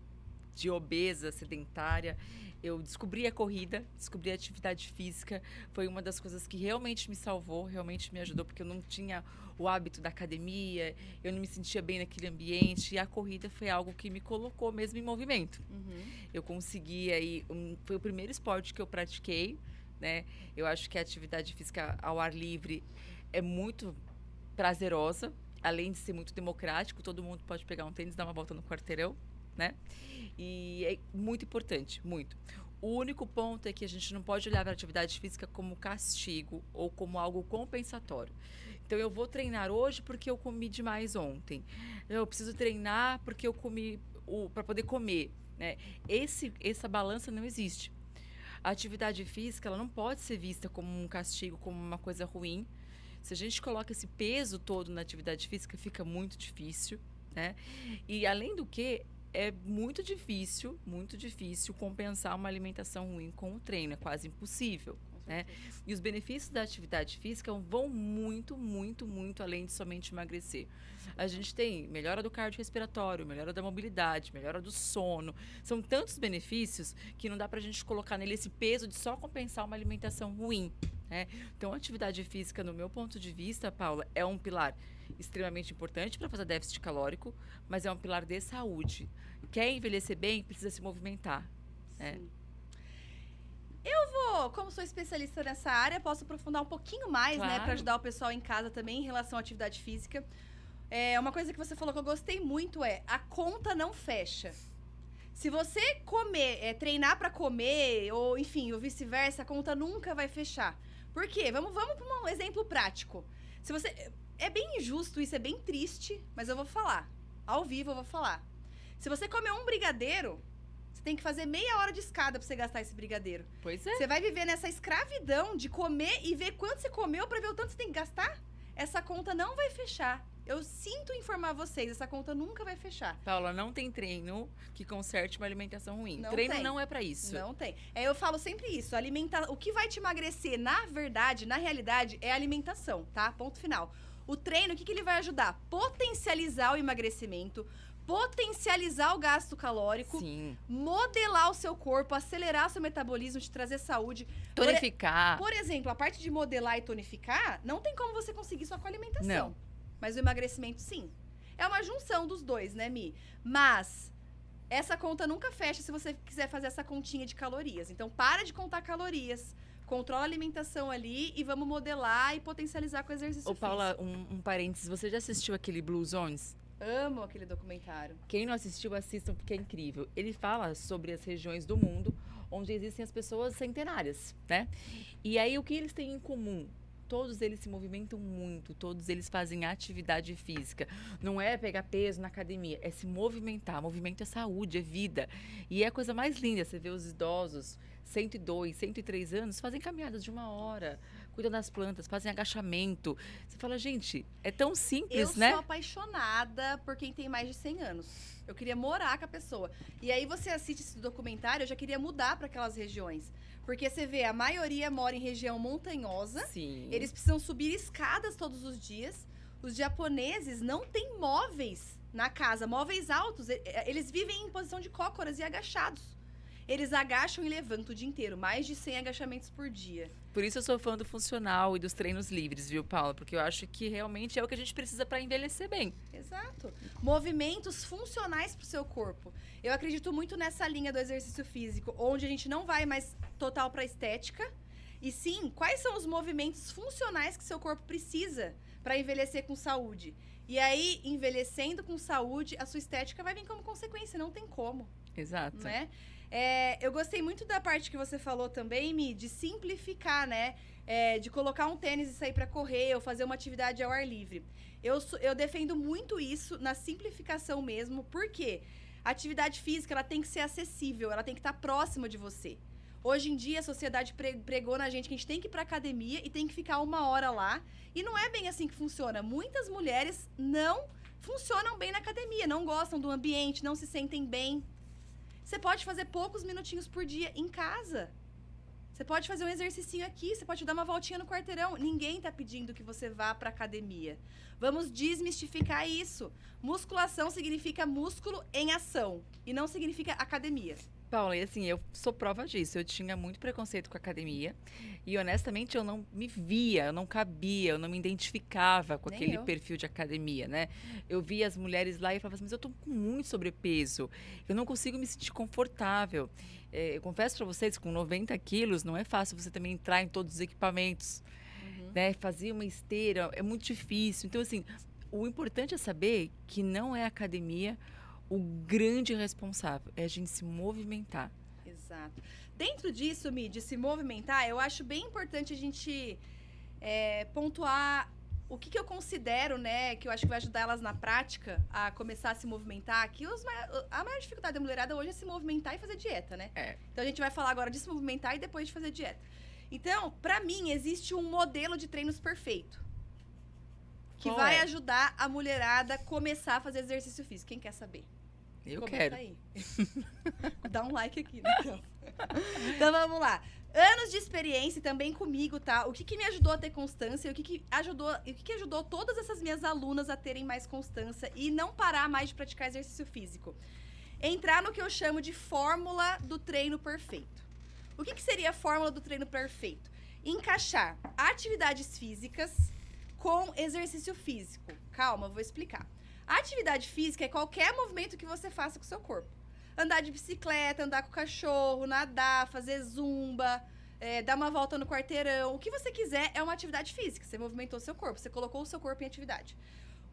de obesa, sedentária, eu descobri a corrida, descobri a atividade física. Foi uma das coisas que realmente me salvou, realmente me ajudou, porque eu não tinha o hábito da academia, eu não me sentia bem naquele ambiente, e a corrida foi algo que me colocou mesmo em movimento. Eu consegui aí, foi o primeiro esporte que eu pratiquei, né? Eu acho que a atividade física ao ar livre é muito prazerosa, além de ser muito democrático, todo mundo pode pegar um tênis e dar uma volta no quarteirão, né? E é muito importante, muito. O único ponto é que a gente não pode olhar para a atividade física como castigo ou como algo compensatório. Então, eu vou treinar hoje porque eu comi demais ontem. Eu preciso treinar porque eu comi para poder comer, né? Essa balança não existe. A atividade física, ela não pode ser vista como um castigo, como uma coisa ruim. Se a gente coloca esse peso todo na atividade física, fica muito difícil, né? E, além do que, é muito difícil compensar uma alimentação ruim com o treino. É quase impossível, né? E os benefícios da atividade física vão muito, muito, muito além de somente emagrecer. A gente tem melhora do cardiorrespiratório, melhora da mobilidade, melhora do sono. São tantos benefícios que não dá pra gente colocar nele esse peso de só compensar uma alimentação ruim, né? Então, a atividade física, no meu ponto de vista, Paula, é um pilar extremamente importante para fazer déficit calórico, mas é um pilar de saúde. Quer envelhecer bem, precisa se movimentar. Sim. Eu vou, como sou especialista nessa área, posso aprofundar um pouquinho mais, né? Pra ajudar o pessoal em casa também em relação à atividade física. Uma coisa que você falou que eu gostei muito a conta não fecha. Se você comer, treinar pra comer, ou enfim, ou vice-versa, a conta nunca vai fechar. Por quê? Vamos para um exemplo prático. Se você... É bem injusto isso, é bem triste, mas eu vou falar. Ao vivo eu vou falar. Se você comer um brigadeiro, você tem que fazer meia hora de escada pra você gastar esse brigadeiro. Pois é. Você vai viver nessa escravidão de comer e ver quanto você comeu pra ver o tanto que você tem que gastar? Essa conta não vai fechar. Eu sinto informar vocês, essa conta nunca vai fechar. Paula, não tem treino que conserte uma alimentação ruim. Não Treino tem. não é pra isso. Não tem. Eu falo sempre isso. O que vai te emagrecer, na verdade, na realidade, é a alimentação, tá? Ponto final. O treino, o que ele vai ajudar? Potencializar o emagrecimento, potencializar o gasto calórico, Sim. modelar o seu corpo, acelerar o seu metabolismo, te trazer saúde. Tonificar. Por exemplo, a parte de modelar e tonificar, não tem como você conseguir só com a alimentação. Não. Mas o emagrecimento, sim. É uma junção dos dois, né, Mi? Mas essa conta nunca fecha se você quiser fazer essa continha de calorias. Então, para de contar calorias. Controla a alimentação ali e vamos modelar e potencializar com o exercício físico. Paula, um parênteses. Você já assistiu aquele Blue Zones? Amo aquele documentário. Quem não assistiu, assistam, porque é incrível. Ele fala sobre as regiões do mundo onde existem as pessoas centenárias, né? E aí, o que eles têm em comum? Todos eles se movimentam muito, todos eles fazem atividade física. Não é pegar peso na academia, é se movimentar. Movimento é saúde, é vida. E é a coisa mais linda, você vê os idosos, 102, 103 anos, fazem caminhadas de 1 hora, cuidam das plantas, fazem agachamento. Você fala, gente, é tão simples, né? Eu sou apaixonada por quem tem mais de 100 anos. Eu queria morar com a pessoa. E aí você assiste esse documentário, eu já queria mudar para aquelas regiões. Porque você vê, a maioria mora em região montanhosa. Sim. Eles precisam subir escadas todos os dias. Os japoneses não têm móveis na casa, móveis altos. Eles vivem em posição de cócoras e agachados. Eles agacham e levantam o dia inteiro, mais de 100 agachamentos por dia. Por isso eu sou fã do funcional e dos treinos livres, viu, Paula? Porque eu acho que realmente é o que a gente precisa para envelhecer bem. Exato. Movimentos funcionais para o seu corpo. Eu acredito muito nessa linha do exercício físico, onde a gente não vai mais total para estética, e sim, quais são os movimentos funcionais que seu corpo precisa para envelhecer com saúde. E aí, envelhecendo com saúde, a sua estética vai vir como consequência, não tem como. Exato. Né? Eu gostei muito da parte que você falou também, Mi, de simplificar, né? De colocar um tênis e sair para correr, ou fazer uma atividade ao ar livre. Eu defendo muito isso na simplificação mesmo, porque a atividade física ela tem que ser acessível, ela tem que estar próxima de você. Hoje em dia, a sociedade pregou na gente que a gente tem que ir pra academia e tem que ficar 1 hora lá. E não é bem assim que funciona. Muitas mulheres não funcionam bem na academia, não gostam do ambiente, não se sentem bem. Você pode fazer poucos minutinhos por dia em casa. Você pode fazer um exercicinho aqui, você pode dar uma voltinha no quarteirão. Ninguém tá pedindo que você vá pra academia. Vamos desmistificar isso. Musculação significa músculo em ação e não significa academia. Paula, e assim, eu sou prova disso. Eu tinha muito preconceito com a academia. E, honestamente, eu não me via, eu não cabia, eu não me identificava com aquele perfil de academia, né? Eu via as mulheres lá e falava assim, mas eu tô com muito sobrepeso. Eu não consigo me sentir confortável. Eu confesso pra vocês, com 90 quilos, não é fácil você também entrar em todos os equipamentos. Né? Fazer uma esteira é muito difícil. Então, assim, o importante é saber que não é a academia o grande responsável, é a gente se movimentar. Exato. Dentro disso, Mi, de se movimentar, eu acho bem importante a gente pontuar o que eu considero, né, que eu acho que vai ajudar elas na prática a começar a se movimentar. Que a maior dificuldade da mulherada hoje é se movimentar e fazer dieta, né? Então a gente vai falar agora de se movimentar e depois de fazer dieta. Então, pra mim, existe um modelo de treinos perfeito. Que vai ajudar a mulherada a começar a fazer exercício físico. Quem quer saber? Eu Comenta quero. Aí. Dá um like aqui, né? Então vamos lá. Anos de experiência também comigo, tá? O que me ajudou a ter constância e o que ajudou todas essas minhas alunas a terem mais constância e não parar mais de praticar exercício físico. Entrar no que eu chamo de fórmula do treino perfeito. O que seria a fórmula do treino perfeito? Encaixar atividades físicas com exercício físico. Calma, eu vou explicar. A atividade física é qualquer movimento que você faça com o seu corpo. andar de bicicleta, andar com o cachorro, nadar, fazer zumba, dar uma volta no quarteirão. O que você quiser é uma atividade física. Você movimentou seu corpo, você colocou o seu corpo em atividade.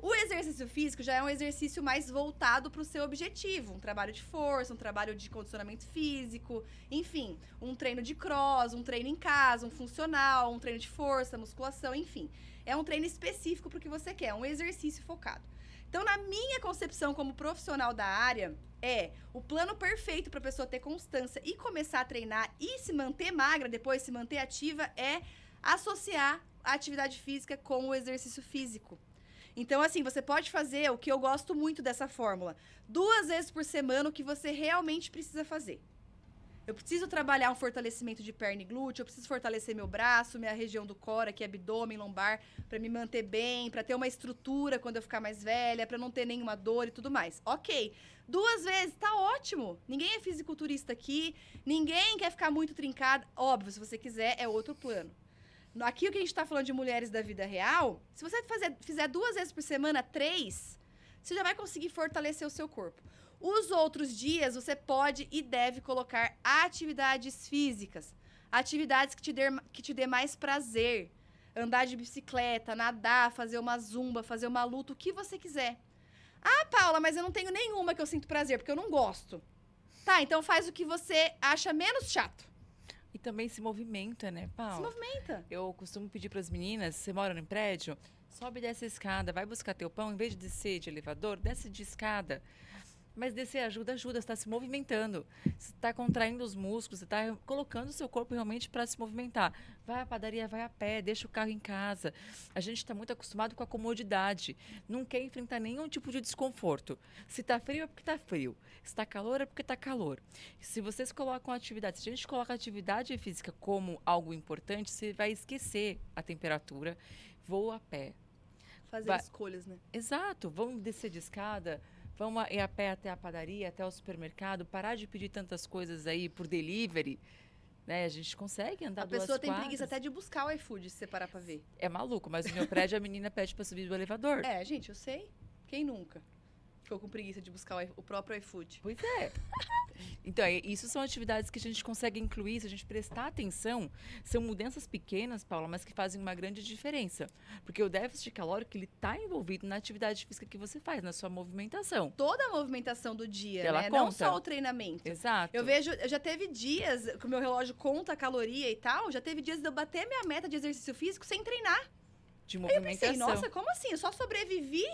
O exercício físico já é um exercício mais voltado para o seu objetivo. Um trabalho de força, um trabalho de condicionamento físico, enfim. Um treino de cross, um treino em casa, um funcional, um treino de força, musculação, enfim. É um treino específico para o que você quer, um exercício focado. Então, na minha concepção como profissional da área, o plano perfeito para a pessoa ter constância e começar a treinar e se manter magra, depois se manter ativa, é associar a atividade física com o exercício físico. Então, assim, você pode fazer o que eu gosto muito dessa fórmula. 2 vezes por semana o que você realmente precisa fazer. Eu preciso trabalhar um fortalecimento de perna e glúteo, eu preciso fortalecer meu braço, minha região do core, aqui abdômen, lombar, para me manter bem, para ter uma estrutura quando eu ficar mais velha, para não ter nenhuma dor e tudo mais. Ok, 2 vezes, tá ótimo. Ninguém é fisiculturista aqui, ninguém quer ficar muito trincada. Óbvio, se você quiser, é outro plano. Aqui o que a gente está falando de mulheres da vida real, se você fizer 2 vezes por semana, 3, você já vai conseguir fortalecer o seu corpo. Os outros dias, você pode e deve colocar atividades físicas. Atividades que te dê mais prazer. Andar de bicicleta, nadar, fazer uma zumba, fazer uma luta, o que você quiser. Ah, Paula, mas eu não tenho nenhuma que eu sinto prazer, porque eu não gosto. Tá, então faz o que você acha menos chato. E também se movimenta, né, Paula? Se movimenta. Eu costumo pedir para as meninas, você mora no prédio, sobe e desce a escada, vai buscar teu pão, em vez de descer de elevador, desce de escada. Mas descer ajuda, você está se movimentando. Você está contraindo os músculos, você está colocando o seu corpo realmente para se movimentar. Vai à padaria, vai a pé, deixa o carro em casa. A gente está muito acostumado com a comodidade. Não quer enfrentar nenhum tipo de desconforto. Se está frio é porque está frio. Se está calor é porque está calor. Se vocês colocam atividade, se a gente coloca a atividade física como algo importante, você vai esquecer a temperatura. Voa a pé. Fazer escolhas, né? Exato. Vamos descer de escada. Vamos ir a pé até a padaria, até o supermercado, parar de pedir tantas coisas aí por delivery, né? A gente consegue andar 2 quadras. A pessoa tem preguiça até de buscar o iFood, se você parar pra ver. É maluco, mas no meu prédio a menina pede pra subir do elevador. Gente, eu sei. Quem nunca ficou com preguiça de buscar o próprio iFood? Pois é. Então, isso são atividades que a gente consegue incluir, se a gente prestar atenção. São mudanças pequenas, Paula, mas que fazem uma grande diferença. Porque o déficit calórico, ele está envolvido na atividade física que você faz, na sua movimentação. Toda a movimentação do dia, ela né? Conta. Não só o treinamento. Exato. Eu já teve dias que o meu relógio conta a caloria e tal, já teve dias de eu bater minha meta de exercício físico sem treinar. De movimentação. Aí eu pensei, nossa, como assim? Eu só sobrevivi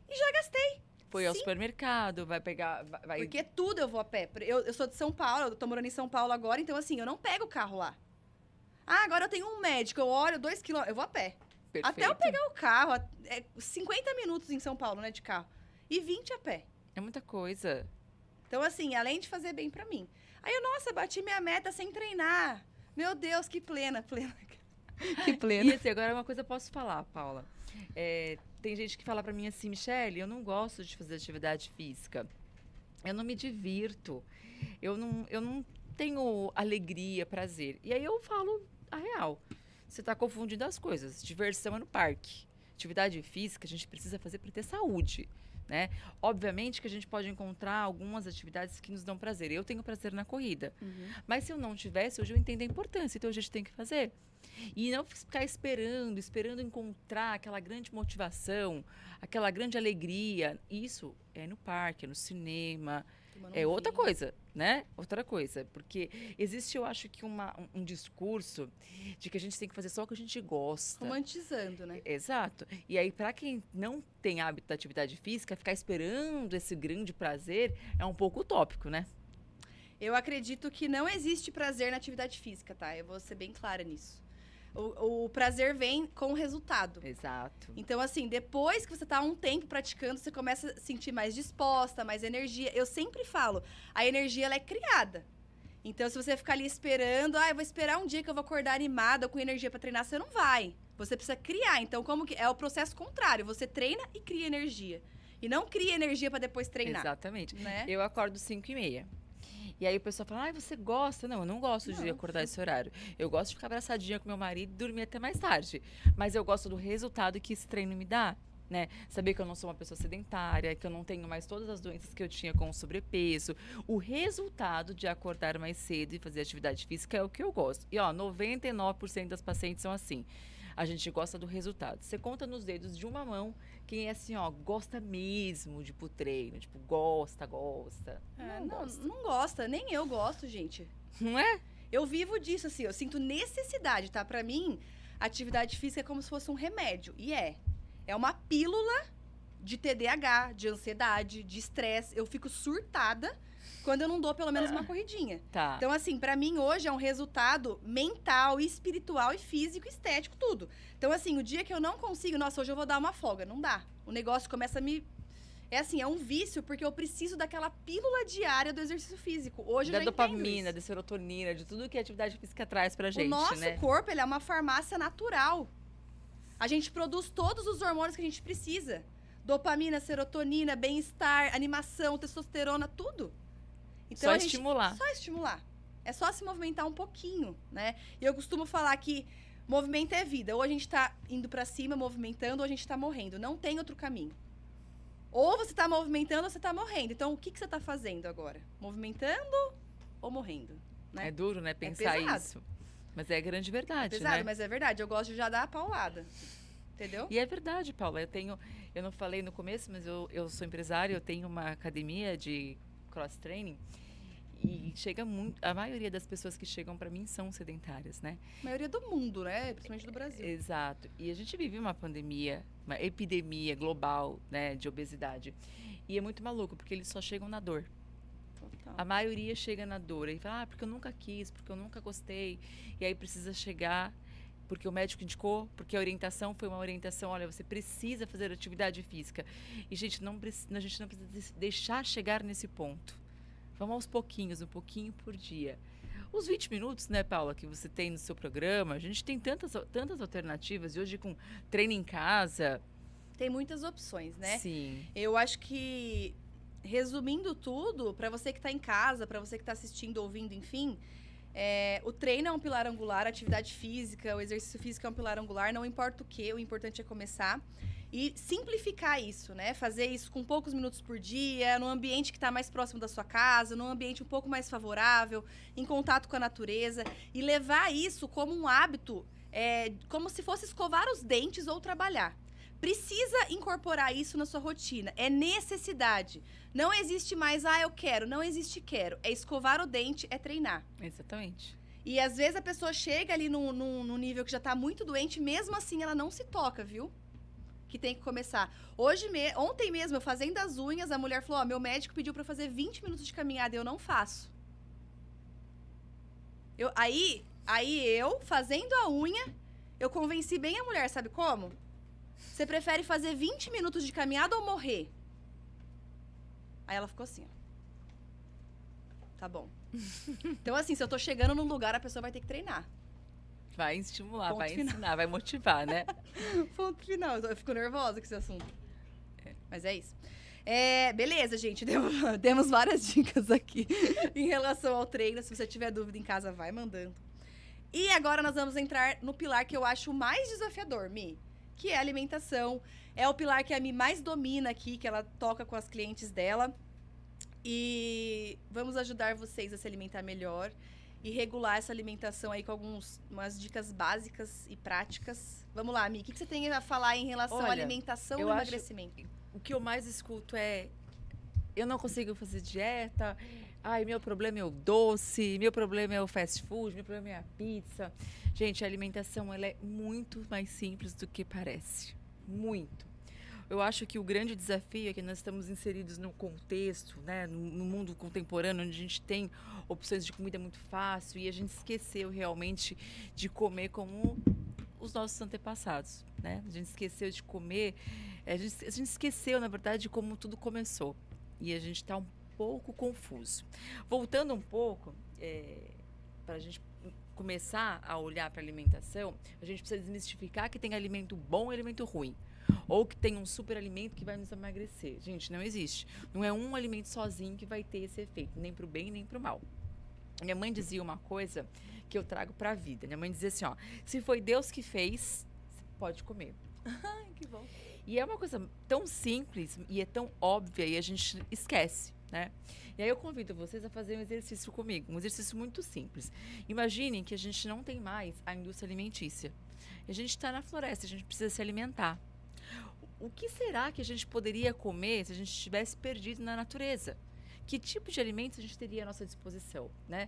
e já gastei. Foi ao supermercado, vai pegar... Porque tudo eu vou a pé. Eu sou de São Paulo, eu tô morando em São Paulo agora, então assim, eu não pego o carro lá. Ah, agora eu tenho um médico, eu olho 2 quilômetros, eu vou a pé. Perfeito. Até eu pegar o carro, 50 minutos em São Paulo, né, de carro. E 20 a pé. É muita coisa. Então assim, além de fazer bem pra mim. Aí eu, nossa, bati minha meta sem treinar. Meu Deus, que plena. Que plena. E assim, agora uma coisa eu posso falar, Paula. Tem gente que fala pra mim assim, Michele, eu não gosto de fazer atividade física. Eu não me divirto. Eu não tenho alegria, prazer. E aí eu falo a real. Você está confundindo as coisas. Diversão é no parque. Atividade física a gente precisa fazer para ter saúde, né? Obviamente que a gente pode encontrar algumas atividades que nos dão prazer. Eu tenho prazer na corrida. Mas se eu não tivesse, hoje eu entendo a importância. Então a gente tem que fazer. E não ficar esperando encontrar aquela grande motivação, aquela grande alegria. Isso é no parque, é no cinema. É outra coisa, né? Outra coisa. Porque existe, eu acho que um discurso de que a gente tem que fazer só o que a gente gosta. Romantizando, né? Exato. E aí, para quem não tem hábito da atividade física, ficar esperando esse grande prazer é um pouco utópico, né? Eu acredito que não existe prazer na atividade física, tá? Eu vou ser bem clara nisso. O prazer vem com o resultado. Exato. Então, assim, depois que você tá há um tempo praticando, você começa a se sentir mais disposta, mais energia. Eu sempre falo, a energia, ela é criada. Então, se você ficar ali esperando, eu vou esperar um dia que eu vou acordar animada, com energia pra treinar, você não vai. Você precisa criar. Então, como que é o processo contrário? Você treina e cria energia. E não cria energia pra depois treinar. Exatamente. Né? Eu acordo 5h30. E aí o pessoal fala, você gosta? Não, eu não gosto de acordar esse horário. Eu gosto de ficar abraçadinha com meu marido e dormir até mais tarde. Mas eu gosto do resultado que esse treino me dá. né? Saber que eu não sou uma pessoa sedentária, que eu não tenho mais todas as doenças que eu tinha com o sobrepeso. O resultado de acordar mais cedo e fazer atividade física é o que eu gosto. E, ó, 99% das pacientes são assim. A gente gosta do resultado. Você conta nos dedos de uma mão quem é assim, ó, gosta mesmo de ir pro treino. Tipo, gosta. Não gosta. Nem eu gosto, gente. Não é? Eu vivo disso, assim, eu sinto necessidade, tá? Pra mim, atividade física é como se fosse um remédio. E é. É uma pílula de TDAH, de ansiedade, de estresse. Eu fico surtada quando eu não dou pelo menos uma corridinha. Tá. Então, assim, pra mim hoje é um resultado mental, espiritual e físico, estético, tudo. Então, assim, o dia que eu não consigo, nossa, hoje eu vou dar uma folga. Não dá. O negócio começa a me... É assim, é um vício, porque eu preciso daquela pílula diária do exercício físico. Hoje eu Da já dopamina, entendo da serotonina, de tudo que a atividade física traz pra gente, o nosso né? corpo, ele é uma farmácia natural. A gente produz todos os hormônios que a gente precisa. Dopamina, serotonina, bem-estar, animação, testosterona, tudo. Então, Só estimular. Só estimular. É só se movimentar um pouquinho, né? E eu costumo falar que movimento é vida. Ou a gente tá indo pra cima, movimentando, ou a gente tá morrendo. Não tem outro caminho. Ou você tá movimentando ou você tá morrendo. Então, o que você tá fazendo agora? Movimentando ou morrendo? Né? É duro, né, pensar pesado. isso. Mas é grande verdade, Pesado, né? mas é verdade. Eu gosto de já dar a paulada. Entendeu? E é verdade, Paula. Eu não falei no começo, mas eu sou empresária, eu tenho uma academia de cross-training. E chega muito... A maioria das pessoas que chegam para mim são sedentárias, né? A maioria do mundo, né? Principalmente do Brasil. Exato. E a gente vive uma pandemia, uma epidemia global, né, de obesidade. E é muito maluco, porque eles só chegam na dor. Total. A maioria chega na dor. E fala, porque eu nunca quis, porque eu nunca gostei. E aí precisa chegar, porque o médico indicou, porque a orientação foi uma orientação, olha, você precisa fazer atividade física. E, gente, a gente não precisa deixar chegar nesse ponto. Vamos aos pouquinhos, um pouquinho por dia. Os 20 minutos, né, Paula, que você tem no seu programa, a gente tem tantas alternativas. E hoje com treino em casa... Tem muitas opções, né? Sim. Eu acho que, resumindo tudo, para você que está em casa, para você que está assistindo, ouvindo, enfim, o treino é um pilar angular, a atividade física, o exercício físico é um pilar angular, não importa o que, o importante é começar. E simplificar isso, né? Fazer isso com poucos minutos por dia, num ambiente que está mais próximo da sua casa, num ambiente um pouco mais favorável, em contato com a natureza. E levar isso como um hábito, como se fosse escovar os dentes ou trabalhar. Precisa incorporar isso na sua rotina. É necessidade. Não existe mais, eu quero. Não existe quero. É escovar o dente, é treinar. Exatamente. E às vezes a pessoa chega ali num nível que já está muito doente, mesmo assim ela não se toca, viu? Que tem que começar. Ontem mesmo, eu fazendo as unhas, a mulher falou, meu médico pediu pra eu fazer 20 minutos de caminhada e eu não faço. Aí eu, fazendo a unha, eu convenci bem a mulher, sabe como? Você prefere fazer 20 minutos de caminhada ou morrer? Aí ela ficou assim, ó. Tá bom. Então, assim, se eu tô chegando num lugar, a pessoa vai ter que treinar. Vai estimular, Ponto vai final. ensinar, vai motivar, né? Ponto final. Eu fico nervosa com esse assunto. Mas é isso. Beleza, gente. Demos várias dicas aqui em relação ao treino. Se você tiver dúvida em casa, vai mandando. E agora nós vamos entrar no pilar que eu acho mais desafiador, Mi, que é a alimentação. É o pilar que a Mi mais domina aqui, que ela toca com as clientes dela. E vamos ajudar vocês a se alimentar melhor e regular essa alimentação aí com umas dicas básicas e práticas. Vamos lá, Mi, o que você tem a falar em relação à alimentação e emagrecimento? O que eu mais escuto é, eu não consigo fazer dieta, meu problema é o doce, meu problema é o fast food, meu problema é a pizza. Gente, a alimentação, ela é muito mais simples do que parece. Muito. Eu acho que o grande desafio é que nós estamos inseridos num contexto, né, no mundo contemporâneo, onde a gente tem opções de comida muito fácil e a gente esqueceu realmente de comer como os nossos antepassados, né? A gente esqueceu de comer, a gente esqueceu, na verdade, de como tudo começou. E a gente está um pouco confuso. Voltando um pouco, para a gente começar a olhar para a alimentação, a gente precisa desmistificar que tem alimento bom e alimento ruim. Ou que tem um super alimento que vai nos emagrecer. Gente, não existe. Não é um alimento sozinho que vai ter esse efeito, nem para o bem, nem para o mal. Minha mãe dizia uma coisa que eu trago para a vida. Minha mãe dizia assim, ó, se foi Deus que fez, você pode comer. Ai, que bom. E é uma coisa tão simples e é tão óbvia e a gente esquece, né? E aí eu convido vocês a fazer um exercício comigo, um exercício muito simples. Imaginem que a gente não tem mais a indústria alimentícia. A gente está na floresta, a gente precisa se alimentar. O que será que a gente poderia comer se a gente estivesse perdido na natureza? Que tipo de alimentos a gente teria à nossa disposição, né?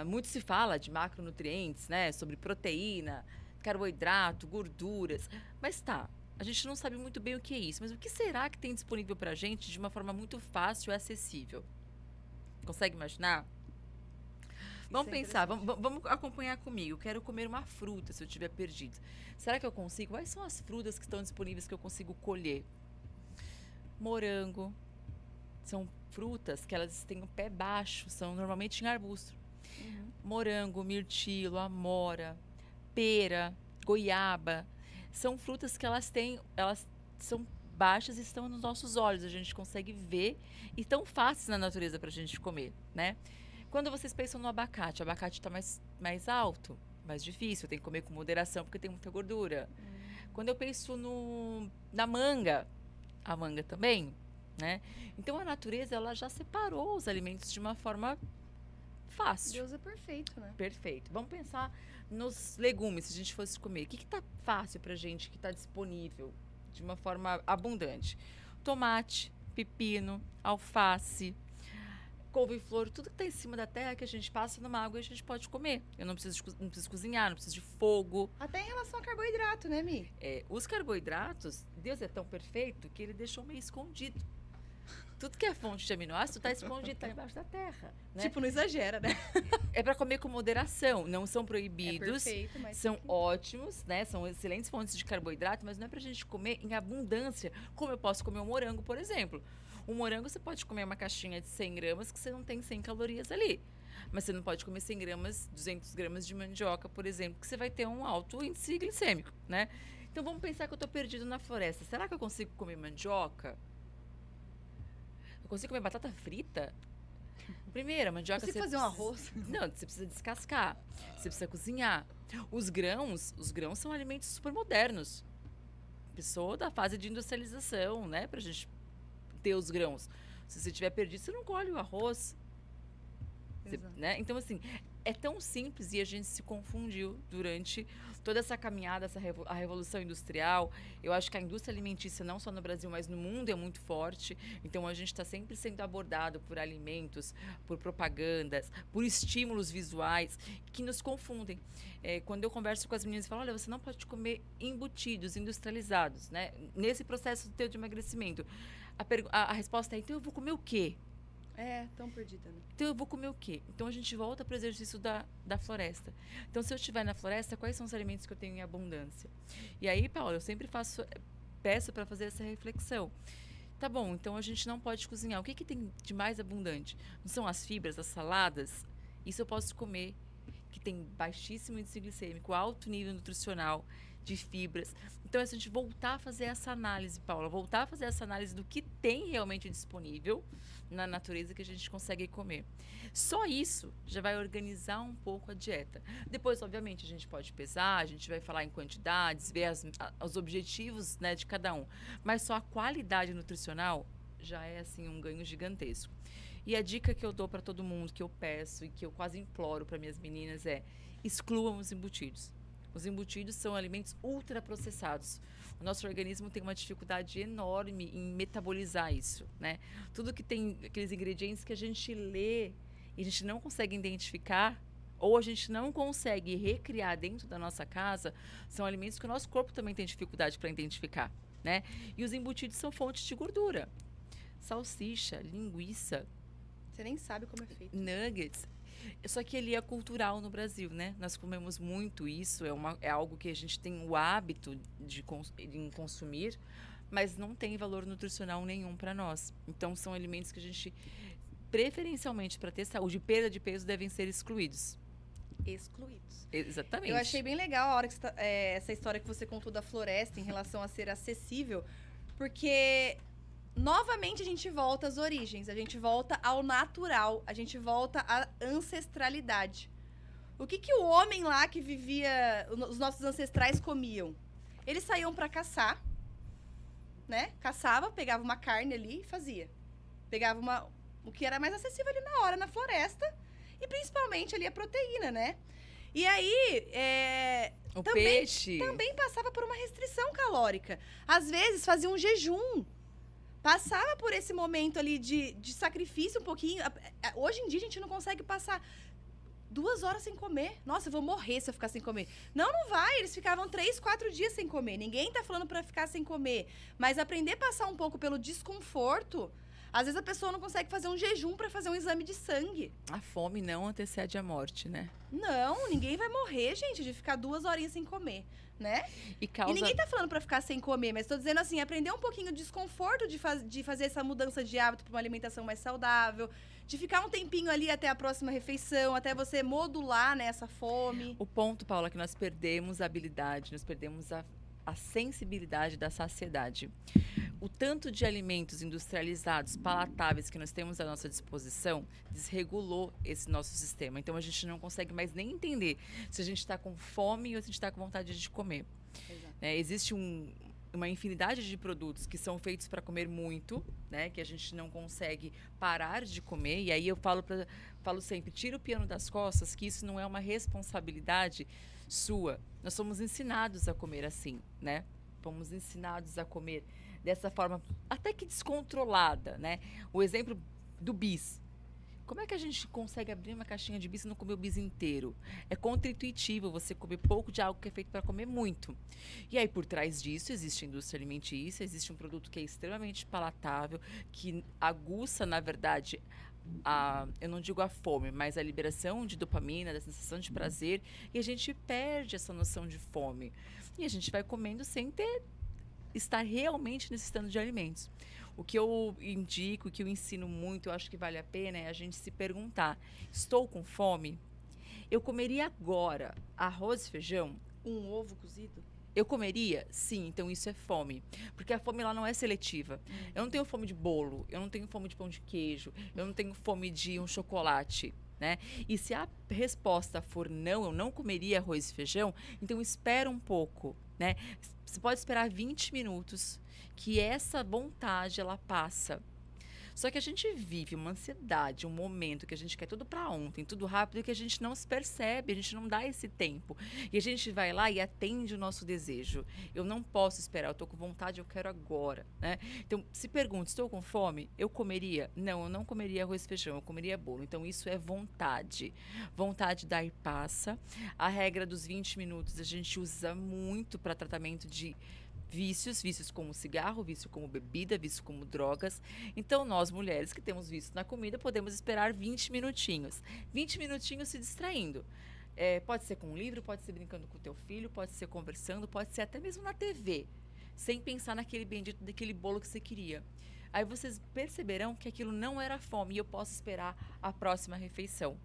Muito se fala de macronutrientes, né? Sobre proteína, carboidrato, gorduras. Mas tá, a gente não sabe muito bem o que é isso. Mas o que será que tem disponível para a gente de uma forma muito fácil e acessível? Consegue imaginar? Vamos pensar, vamos acompanhar comigo. Eu quero comer uma fruta se eu estiver perdido. Será que eu consigo? Quais são as frutas que estão disponíveis que eu consigo colher? Morango. São frutas que elas têm o pé baixo, são normalmente em arbusto. Morango, mirtilo, amora, pera, goiaba. São frutas que elas são baixas e estão nos nossos olhos. A gente consegue ver e estão fáceis na natureza para a gente comer, né? Quando vocês pensam no abacate, o abacate está mais alto, mais difícil, tem que comer com moderação porque tem muita gordura. Quando eu penso na manga, a manga também, né? Então a natureza ela já separou os alimentos de uma forma fácil. Deus é perfeito, né? Perfeito. Vamos pensar nos legumes, se a gente fosse comer. O que está fácil para gente, que está disponível de uma forma abundante? Tomate, pepino, alface, couve-flor, tudo que está em cima da terra que a gente passa numa água e a gente pode comer. Eu não preciso cozinhar, não preciso de fogo. Até em relação ao carboidrato, né, Mi? Os carboidratos, Deus é tão perfeito que ele deixou meio escondido. Tudo que é fonte de aminoácido está escondido, está embaixo da terra. Né? Tipo, não exagera, né? É para comer com moderação, não são proibidos. É perfeito, mas são ótimos, né? São excelentes fontes de carboidrato, mas não é para a gente comer em abundância, como eu posso comer um morango, por exemplo. Um morango, você pode comer uma caixinha de 100 gramas que você não tem 100 calorias ali. Mas você não pode comer 100 gramas, 200 gramas de mandioca, por exemplo, que você vai ter um alto índice glicêmico, né? Então, vamos pensar que eu estou perdido na floresta. Será que eu consigo comer mandioca? Eu consigo comer batata frita? Primeiro, a mandioca... Você fazer um arroz? Não, você precisa descascar. Você precisa cozinhar. Os grãos são alimentos super modernos. Pessoa da fase de industrialização, né? Pra gente ter os grãos. Se você estiver perdido, você não colhe o arroz. Né? Então, assim, é tão simples e a gente se confundiu durante toda essa caminhada, a revolução industrial. Eu acho que a indústria alimentícia, não só no Brasil, mas no mundo, é muito forte. Então, a gente está sempre sendo abordado por alimentos, por propagandas, por estímulos visuais que nos confundem. Quando eu converso com as meninas, eu falo, olha, você não pode comer embutidos, industrializados, né? Nesse processo teu de emagrecimento. A resposta é, então eu vou comer o quê? Tão perdida, né? Então eu vou comer o quê? Então a gente volta para o exercício da floresta. Então se eu estiver na floresta, quais são os alimentos que eu tenho em abundância? E aí, Paula, eu sempre peço para fazer essa reflexão. Tá bom, então a gente não pode cozinhar. O que tem de mais abundante? Não são as fibras, as saladas? Isso eu posso comer, que tem baixíssimo índice glicêmico, alto nível nutricional, de fibras. Então, é a gente voltar a fazer essa análise, Paula, voltar a fazer essa análise do que tem realmente disponível na natureza que a gente consegue comer. Só isso já vai organizar um pouco a dieta. Depois, obviamente, a gente pode pesar, a gente vai falar em quantidades, ver os objetivos, né, de cada um. Mas só a qualidade nutricional já é, assim, um ganho gigantesco. E a dica que eu dou para todo mundo, que eu peço e que eu quase imploro para minhas meninas é: excluam os embutidos. Os embutidos são alimentos ultraprocessados. O nosso organismo tem uma dificuldade enorme em metabolizar isso, né? Tudo que tem aqueles ingredientes que a gente lê e a gente não consegue identificar, ou a gente não consegue recriar dentro da nossa casa, são alimentos que o nosso corpo também tem dificuldade para identificar, né? E os embutidos são fontes de gordura. Salsicha, linguiça. Você nem sabe como é feito. Nuggets. Só que ele é cultural no Brasil, né? Nós comemos muito isso, é algo que a gente tem o hábito de consumir, mas não tem valor nutricional nenhum para nós. Então, são alimentos que a gente, preferencialmente para ter saúde e perda de peso, devem ser excluídos. Excluídos. Exatamente. Eu achei bem legal a hora que essa história que você contou da floresta em relação a ser acessível, porque... novamente a gente volta às origens, a gente volta ao natural, a gente volta à ancestralidade. O que o homem lá que vivia, os nossos ancestrais comiam? Eles saíam para caçar, né? Caçava, pegava uma carne ali e fazia. Pegava o que era mais acessível ali na hora, na floresta. E principalmente ali a proteína, né? E aí, O peixe. também passava por uma restrição calórica. Às vezes fazia um jejum. Passava por esse momento ali de sacrifício um pouquinho. Hoje em dia a gente não consegue passar 2 horas sem comer. Nossa, eu vou morrer se eu ficar sem comer. Não, não vai. Eles ficavam 3, 4 dias sem comer. Ninguém tá falando pra ficar sem comer. Mas aprender a passar um pouco pelo desconforto. Às vezes a pessoa não consegue fazer um jejum pra fazer um exame de sangue. A fome não antecede a morte, né? Não, ninguém vai morrer, gente, de ficar 2 horinhas sem comer, né? E causa... E ninguém tá falando pra ficar sem comer, mas tô dizendo assim, aprender um pouquinho de desconforto de fazer essa mudança de hábito pra uma alimentação mais saudável, de ficar um tempinho ali até a próxima refeição, até você modular, né, essa fome. O ponto, Paula, é que nós perdemos a habilidade, nós perdemos a sensibilidade da saciedade. O tanto de alimentos industrializados, palatáveis que nós temos à nossa disposição, desregulou esse nosso sistema. Então, a gente não consegue mais nem entender se a gente está com fome ou se a gente está com vontade de comer. Existe uma infinidade de produtos que são feitos para comer muito, né? Que a gente não consegue parar de comer. E aí eu falo sempre, tira o piano das costas, que isso não é uma responsabilidade sua. Nós somos ensinados a comer assim, né? Fomos ensinados a comer dessa forma até que descontrolada, né? O exemplo do bis. Como é que a gente consegue abrir uma caixinha de bis e não comer o bis inteiro? É contraintuitivo você comer pouco de algo que é feito para comer muito. E aí, por trás disso, existe a indústria alimentícia, existe um produto que é extremamente palatável, que aguça, na verdade, eu não digo a fome, mas a liberação de dopamina, da sensação de prazer, e a gente perde essa noção de fome. E a gente vai comendo sem estar realmente necessitando de alimentos. O que eu indico, o que eu ensino muito, eu acho que vale a pena, é a gente se perguntar, estou com fome? Eu comeria agora arroz e feijão? Um ovo cozido? Eu comeria? Sim, então isso é fome. Porque a fome, ela não é seletiva. Eu não tenho fome de bolo, eu não tenho fome de pão de queijo, eu não tenho fome de um chocolate, né? E se a resposta for não, eu não comeria arroz e feijão, então espera um pouco, né? Você pode esperar 20 minutos que essa vontade, ela passa. Só que a gente vive uma ansiedade, um momento que a gente quer tudo para ontem, tudo rápido, que a gente não se percebe, a gente não dá esse tempo. E a gente vai lá e atende o nosso desejo. Eu não posso esperar, eu estou com vontade, eu quero agora, né? Então, se pergunta, estou com fome? Eu comeria? Não, eu não comeria arroz e feijão, eu comeria bolo. Então, isso é vontade. Vontade daí passa. A regra dos 20 minutos a gente usa muito para tratamento de vícios como cigarro, vício como bebida, vício como drogas. Então, nós mulheres que temos vício na comida, podemos esperar 20 minutinhos. 20 minutinhos se distraindo. Pode ser com um livro, pode ser brincando com o teu filho, pode ser conversando, pode ser até mesmo na TV, sem pensar naquele bendito daquele bolo que você queria. Aí vocês perceberão que aquilo não era fome e eu posso esperar a próxima refeição.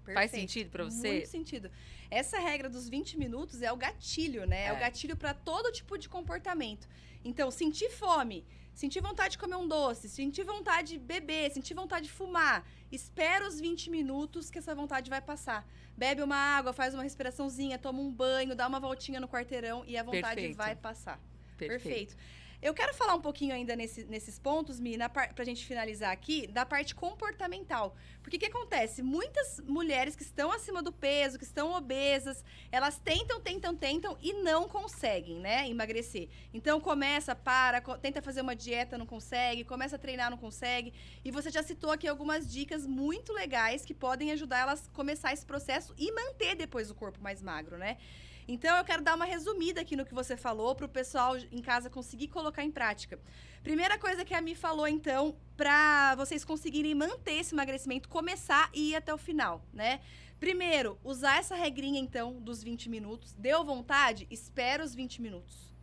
Perfeito. Faz sentido para você? Muito sentido. Essa regra dos 20 minutos é o gatilho, né? É o gatilho para todo tipo de comportamento. Então, sentir fome, sentir vontade de comer um doce, sentir vontade de beber, sentir vontade de fumar, espera os 20 minutos que essa vontade vai passar. Bebe uma água, faz uma respiraçãozinha, toma um banho, dá uma voltinha no quarteirão e a vontade vai passar. Perfeito. Eu quero falar um pouquinho ainda nesses pontos, Mi, pra gente finalizar aqui, da parte comportamental. Porque o que acontece? Muitas mulheres que estão acima do peso, que estão obesas, elas tentam e não conseguem, né, emagrecer. Então, tenta fazer uma dieta, não consegue, começa a treinar, não consegue. E você já citou aqui algumas dicas muito legais que podem ajudar elas a começar esse processo e manter depois o corpo mais magro, né? Então, eu quero dar uma resumida aqui no que você falou para o pessoal em casa conseguir colocar em prática. Primeira coisa que a Mi falou, então, para vocês conseguirem manter esse emagrecimento, começar e ir até o final, né? Primeiro, usar essa regrinha, então, dos 20 minutos. Deu vontade? Espera os 20 minutos.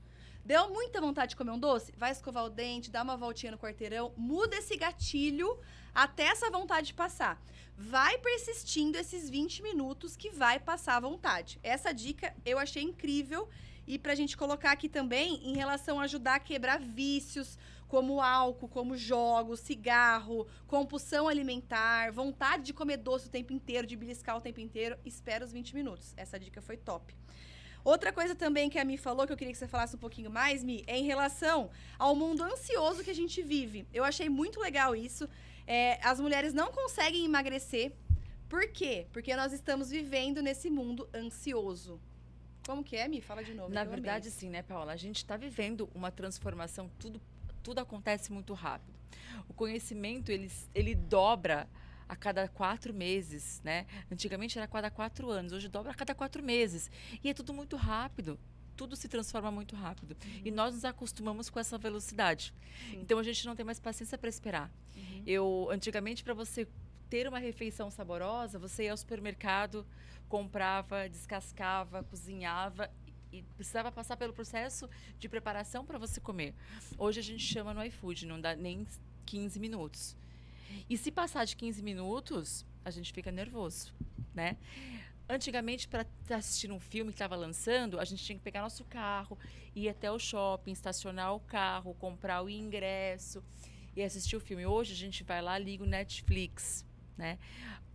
Deu muita vontade de comer um doce? Vai escovar o dente, dá uma voltinha no quarteirão, muda esse gatilho até essa vontade passar. Vai persistindo esses 20 minutos que vai passar a vontade. Essa dica eu achei incrível. E pra gente colocar aqui também em relação a ajudar a quebrar vícios, como álcool, como jogos, cigarro, compulsão alimentar, vontade de comer doce o tempo inteiro, de beliscar o tempo inteiro, espera os 20 minutos. Essa dica foi top. Outra coisa também que a Mi falou, que eu queria que você falasse um pouquinho mais, Mi, é em relação ao mundo ansioso que a gente vive. Eu achei muito legal isso. As mulheres não conseguem emagrecer. Por quê? Porque nós estamos vivendo nesse mundo ansioso. Como que é, Mi? Fala de novo. Na verdade, sim, né, Paula? A gente está vivendo uma transformação, tudo acontece muito rápido. O conhecimento, ele dobra a cada 4 meses, né? Antigamente era a cada 4 anos, hoje dobra a cada 4 meses. E é tudo muito rápido. Tudo se transforma muito rápido. E nós nos acostumamos com essa velocidade. Sim. Então, a gente não tem mais paciência para esperar. Antigamente, para você ter uma refeição saborosa, você ia ao supermercado, comprava, descascava, cozinhava e precisava passar pelo processo de preparação para você comer. Hoje a gente chama no iFood, não dá nem 15 minutos. E se passar de 15 minutos, a gente fica nervoso, né? Antigamente, para assistir um filme que estava lançando, a gente tinha que pegar nosso carro, ir até o shopping, estacionar o carro, comprar o ingresso e assistir o filme. Hoje a gente vai lá, liga o Netflix, né?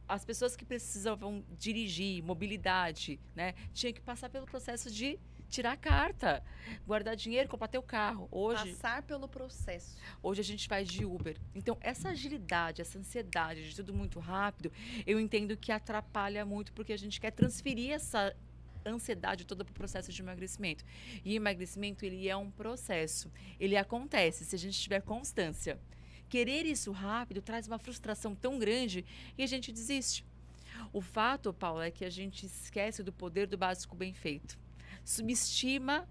As pessoas que precisavam dirigir, mobilidade, né? Tinha que passar pelo processo de tirar a carta, guardar dinheiro, comprar teu carro. Passar pelo processo. Hoje a gente vai de Uber. Então, essa agilidade, essa ansiedade de tudo muito rápido, eu entendo que atrapalha muito, porque a gente quer transferir essa ansiedade toda para o processo de emagrecimento. E emagrecimento, ele é um processo. Ele acontece se a gente tiver constância. Querer isso rápido traz uma frustração tão grande e a gente desiste. O fato, Paula, é que a gente esquece do poder do básico bem feito. Subestima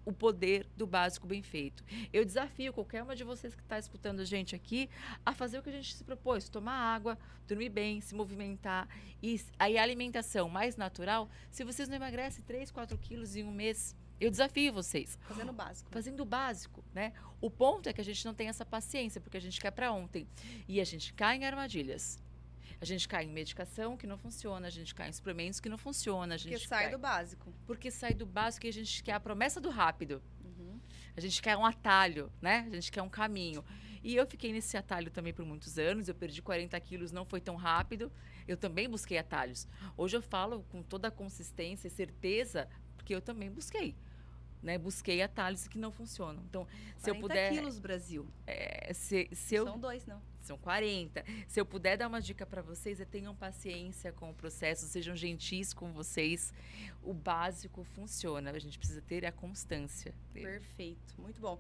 o poder do básico bem feito. Eu desafio qualquer uma de vocês que está escutando a gente aqui a fazer o que a gente se propôs, tomar água, dormir bem, se movimentar. E aí a alimentação mais natural, se vocês não emagrecem 3, 4 quilos em um mês, eu desafio vocês. Fazendo o básico. Fazendo o básico, né? O ponto é que a gente não tem essa paciência, porque a gente quer para ontem. E a gente cai em armadilhas. A gente cai em medicação que não funciona, a gente cai em suplementos que não funcionam. Porque sai do básico. Porque sai do básico e a gente quer a promessa do rápido. A gente quer um atalho, né? A gente quer um caminho. E eu fiquei nesse atalho também por muitos anos. Eu perdi 40 quilos, não foi tão rápido. Eu também busquei atalhos. Hoje eu falo com toda a consistência e certeza, porque eu também busquei. Né, busquei atalhos que não funcionam. Então, se eu puder... 40 quilos, Brasil. São 2, não. São 40. Se eu puder dar uma dica para vocês, tenham paciência com o processo, sejam gentis com vocês. O básico funciona. A gente precisa ter a constância dele. Perfeito. Muito bom.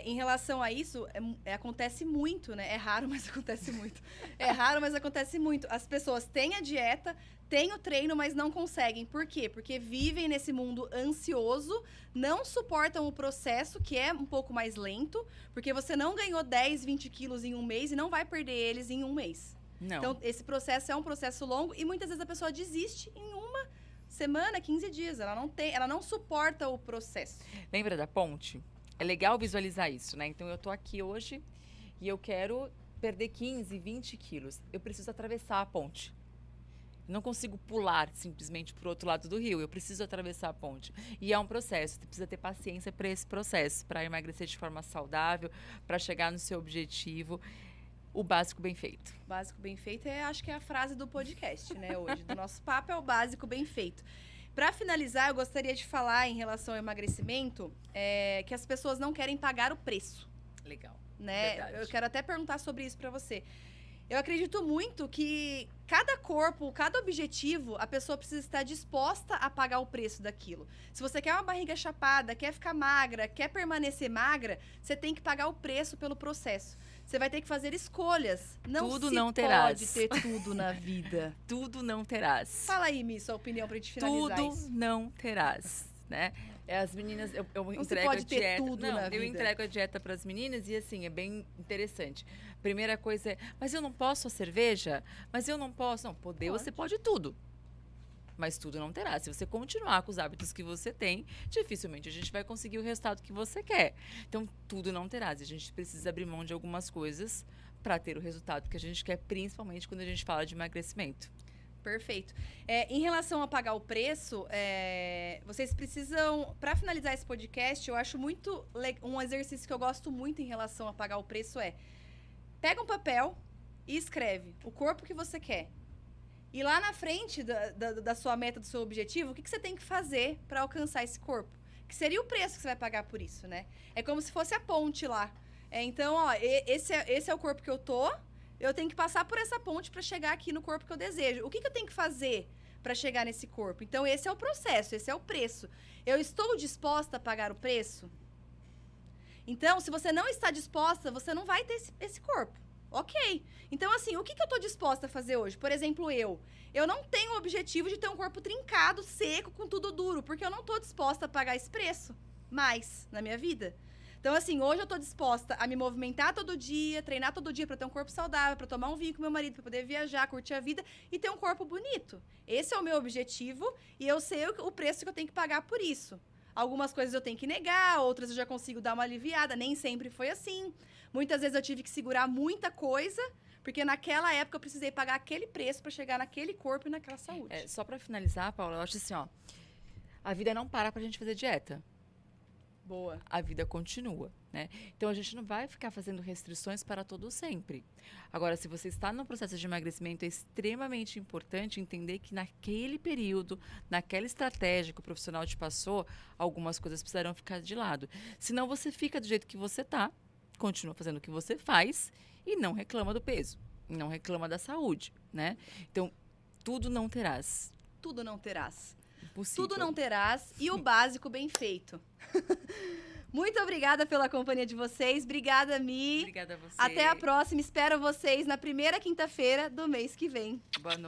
Em relação a isso, acontece muito, né? É raro, mas acontece muito. É raro, mas acontece muito. As pessoas têm a dieta, têm o treino, mas não conseguem. Por quê? Porque vivem nesse mundo ansioso, não suportam o processo, que é um pouco mais lento, porque você não ganhou 10, 20 quilos em um mês e não vai perder eles em um mês. Não. Então, esse processo é um processo longo e muitas vezes a pessoa desiste em uma semana, 15 dias. Ela não suporta o processo. Lembra da ponte? É legal visualizar isso, né? Então, eu tô aqui hoje e eu quero perder 15, 20 quilos. Eu preciso atravessar a ponte. Não consigo pular simplesmente para o outro lado do rio. Eu preciso atravessar a ponte. E é um processo. Você precisa ter paciência para esse processo, para emagrecer de forma saudável, para chegar no seu objetivo. O básico bem feito. O básico bem feito acho que é a frase do podcast, né? Hoje, do nosso papo, é o básico bem feito. Para finalizar, eu gostaria de falar em relação ao emagrecimento, que as pessoas não querem pagar o preço. Legal. Né? Verdade. Eu quero até perguntar sobre isso para você. Eu acredito muito que cada corpo, cada objetivo, a pessoa precisa estar disposta a pagar o preço daquilo. Se você quer uma barriga chapada, quer ficar magra, quer permanecer magra, você tem que pagar o preço pelo processo. Você vai ter que fazer escolhas. Tudo se não terás. pode ter tudo na vida. Tudo não terás. Fala aí, Mi, sua opinião pra gente finalizar Tudo isso. não terás, né? As meninas, eu Não entrego se pode a ter dieta. tudo Não, na eu vida. entrego a dieta para as meninas e assim, é bem interessante. Primeira coisa é, mas eu não posso a cerveja? Mas eu não posso. Não, poder Pode. você pode tudo. Mas tudo não terá. Se você continuar com os hábitos que você tem, dificilmente a gente vai conseguir o resultado que você quer. Então, tudo não terá. A gente precisa abrir mão de algumas coisas para ter o resultado que a gente quer, principalmente quando a gente fala de emagrecimento. Perfeito. Em relação a pagar o preço, vocês precisam, para finalizar esse podcast, eu acho muito um exercício que eu gosto muito em relação a pagar o preço pega um papel e escreve o corpo que você quer. E lá na frente da sua meta, do seu objetivo, o que você tem que fazer para alcançar esse corpo? Que seria o preço que você vai pagar por isso, né? É como se fosse a ponte lá. Então, ó, esse é o corpo que eu tô, eu tenho que passar por essa ponte para chegar aqui no corpo que eu desejo. O que eu tenho que fazer para chegar nesse corpo? Então, esse é o processo, esse é o preço. Eu estou disposta a pagar o preço? Então, se você não está disposta, você não vai ter esse corpo. Ok. Então, assim, o que eu tô disposta a fazer hoje? Por exemplo, eu não tenho o objetivo de ter um corpo trincado, seco, com tudo duro, porque eu não tô disposta a pagar esse preço mais na minha vida. Então, assim, hoje eu tô disposta a me movimentar todo dia, treinar todo dia para ter um corpo saudável, para tomar um vinho com meu marido, para poder viajar, curtir a vida e ter um corpo bonito. Esse é o meu objetivo e eu sei o preço que eu tenho que pagar por isso. Algumas coisas eu tenho que negar, outras eu já consigo dar uma aliviada, nem sempre foi assim. Muitas vezes eu tive que segurar muita coisa, porque naquela época eu precisei pagar aquele preço para chegar naquele corpo e naquela saúde. Só para finalizar, Paula, eu acho assim, ó, a vida não para pra gente fazer dieta. Boa. A vida continua, né? Então, a gente não vai ficar fazendo restrições para todo sempre. Agora, se você está no processo de emagrecimento, é extremamente importante entender que naquele período, naquela estratégia que o profissional te passou, algumas coisas precisarão ficar de lado. Senão, você fica do jeito que você está, continua fazendo o que você faz e não reclama do peso, não reclama da saúde, né? Então, tudo não terás. Tudo não terás. Impossível. Tudo não terás e o básico bem feito. Muito obrigada pela companhia de vocês. Obrigada, Mi. Obrigada a você. Até a próxima. Espero vocês na primeira quinta-feira do mês que vem. Boa noite.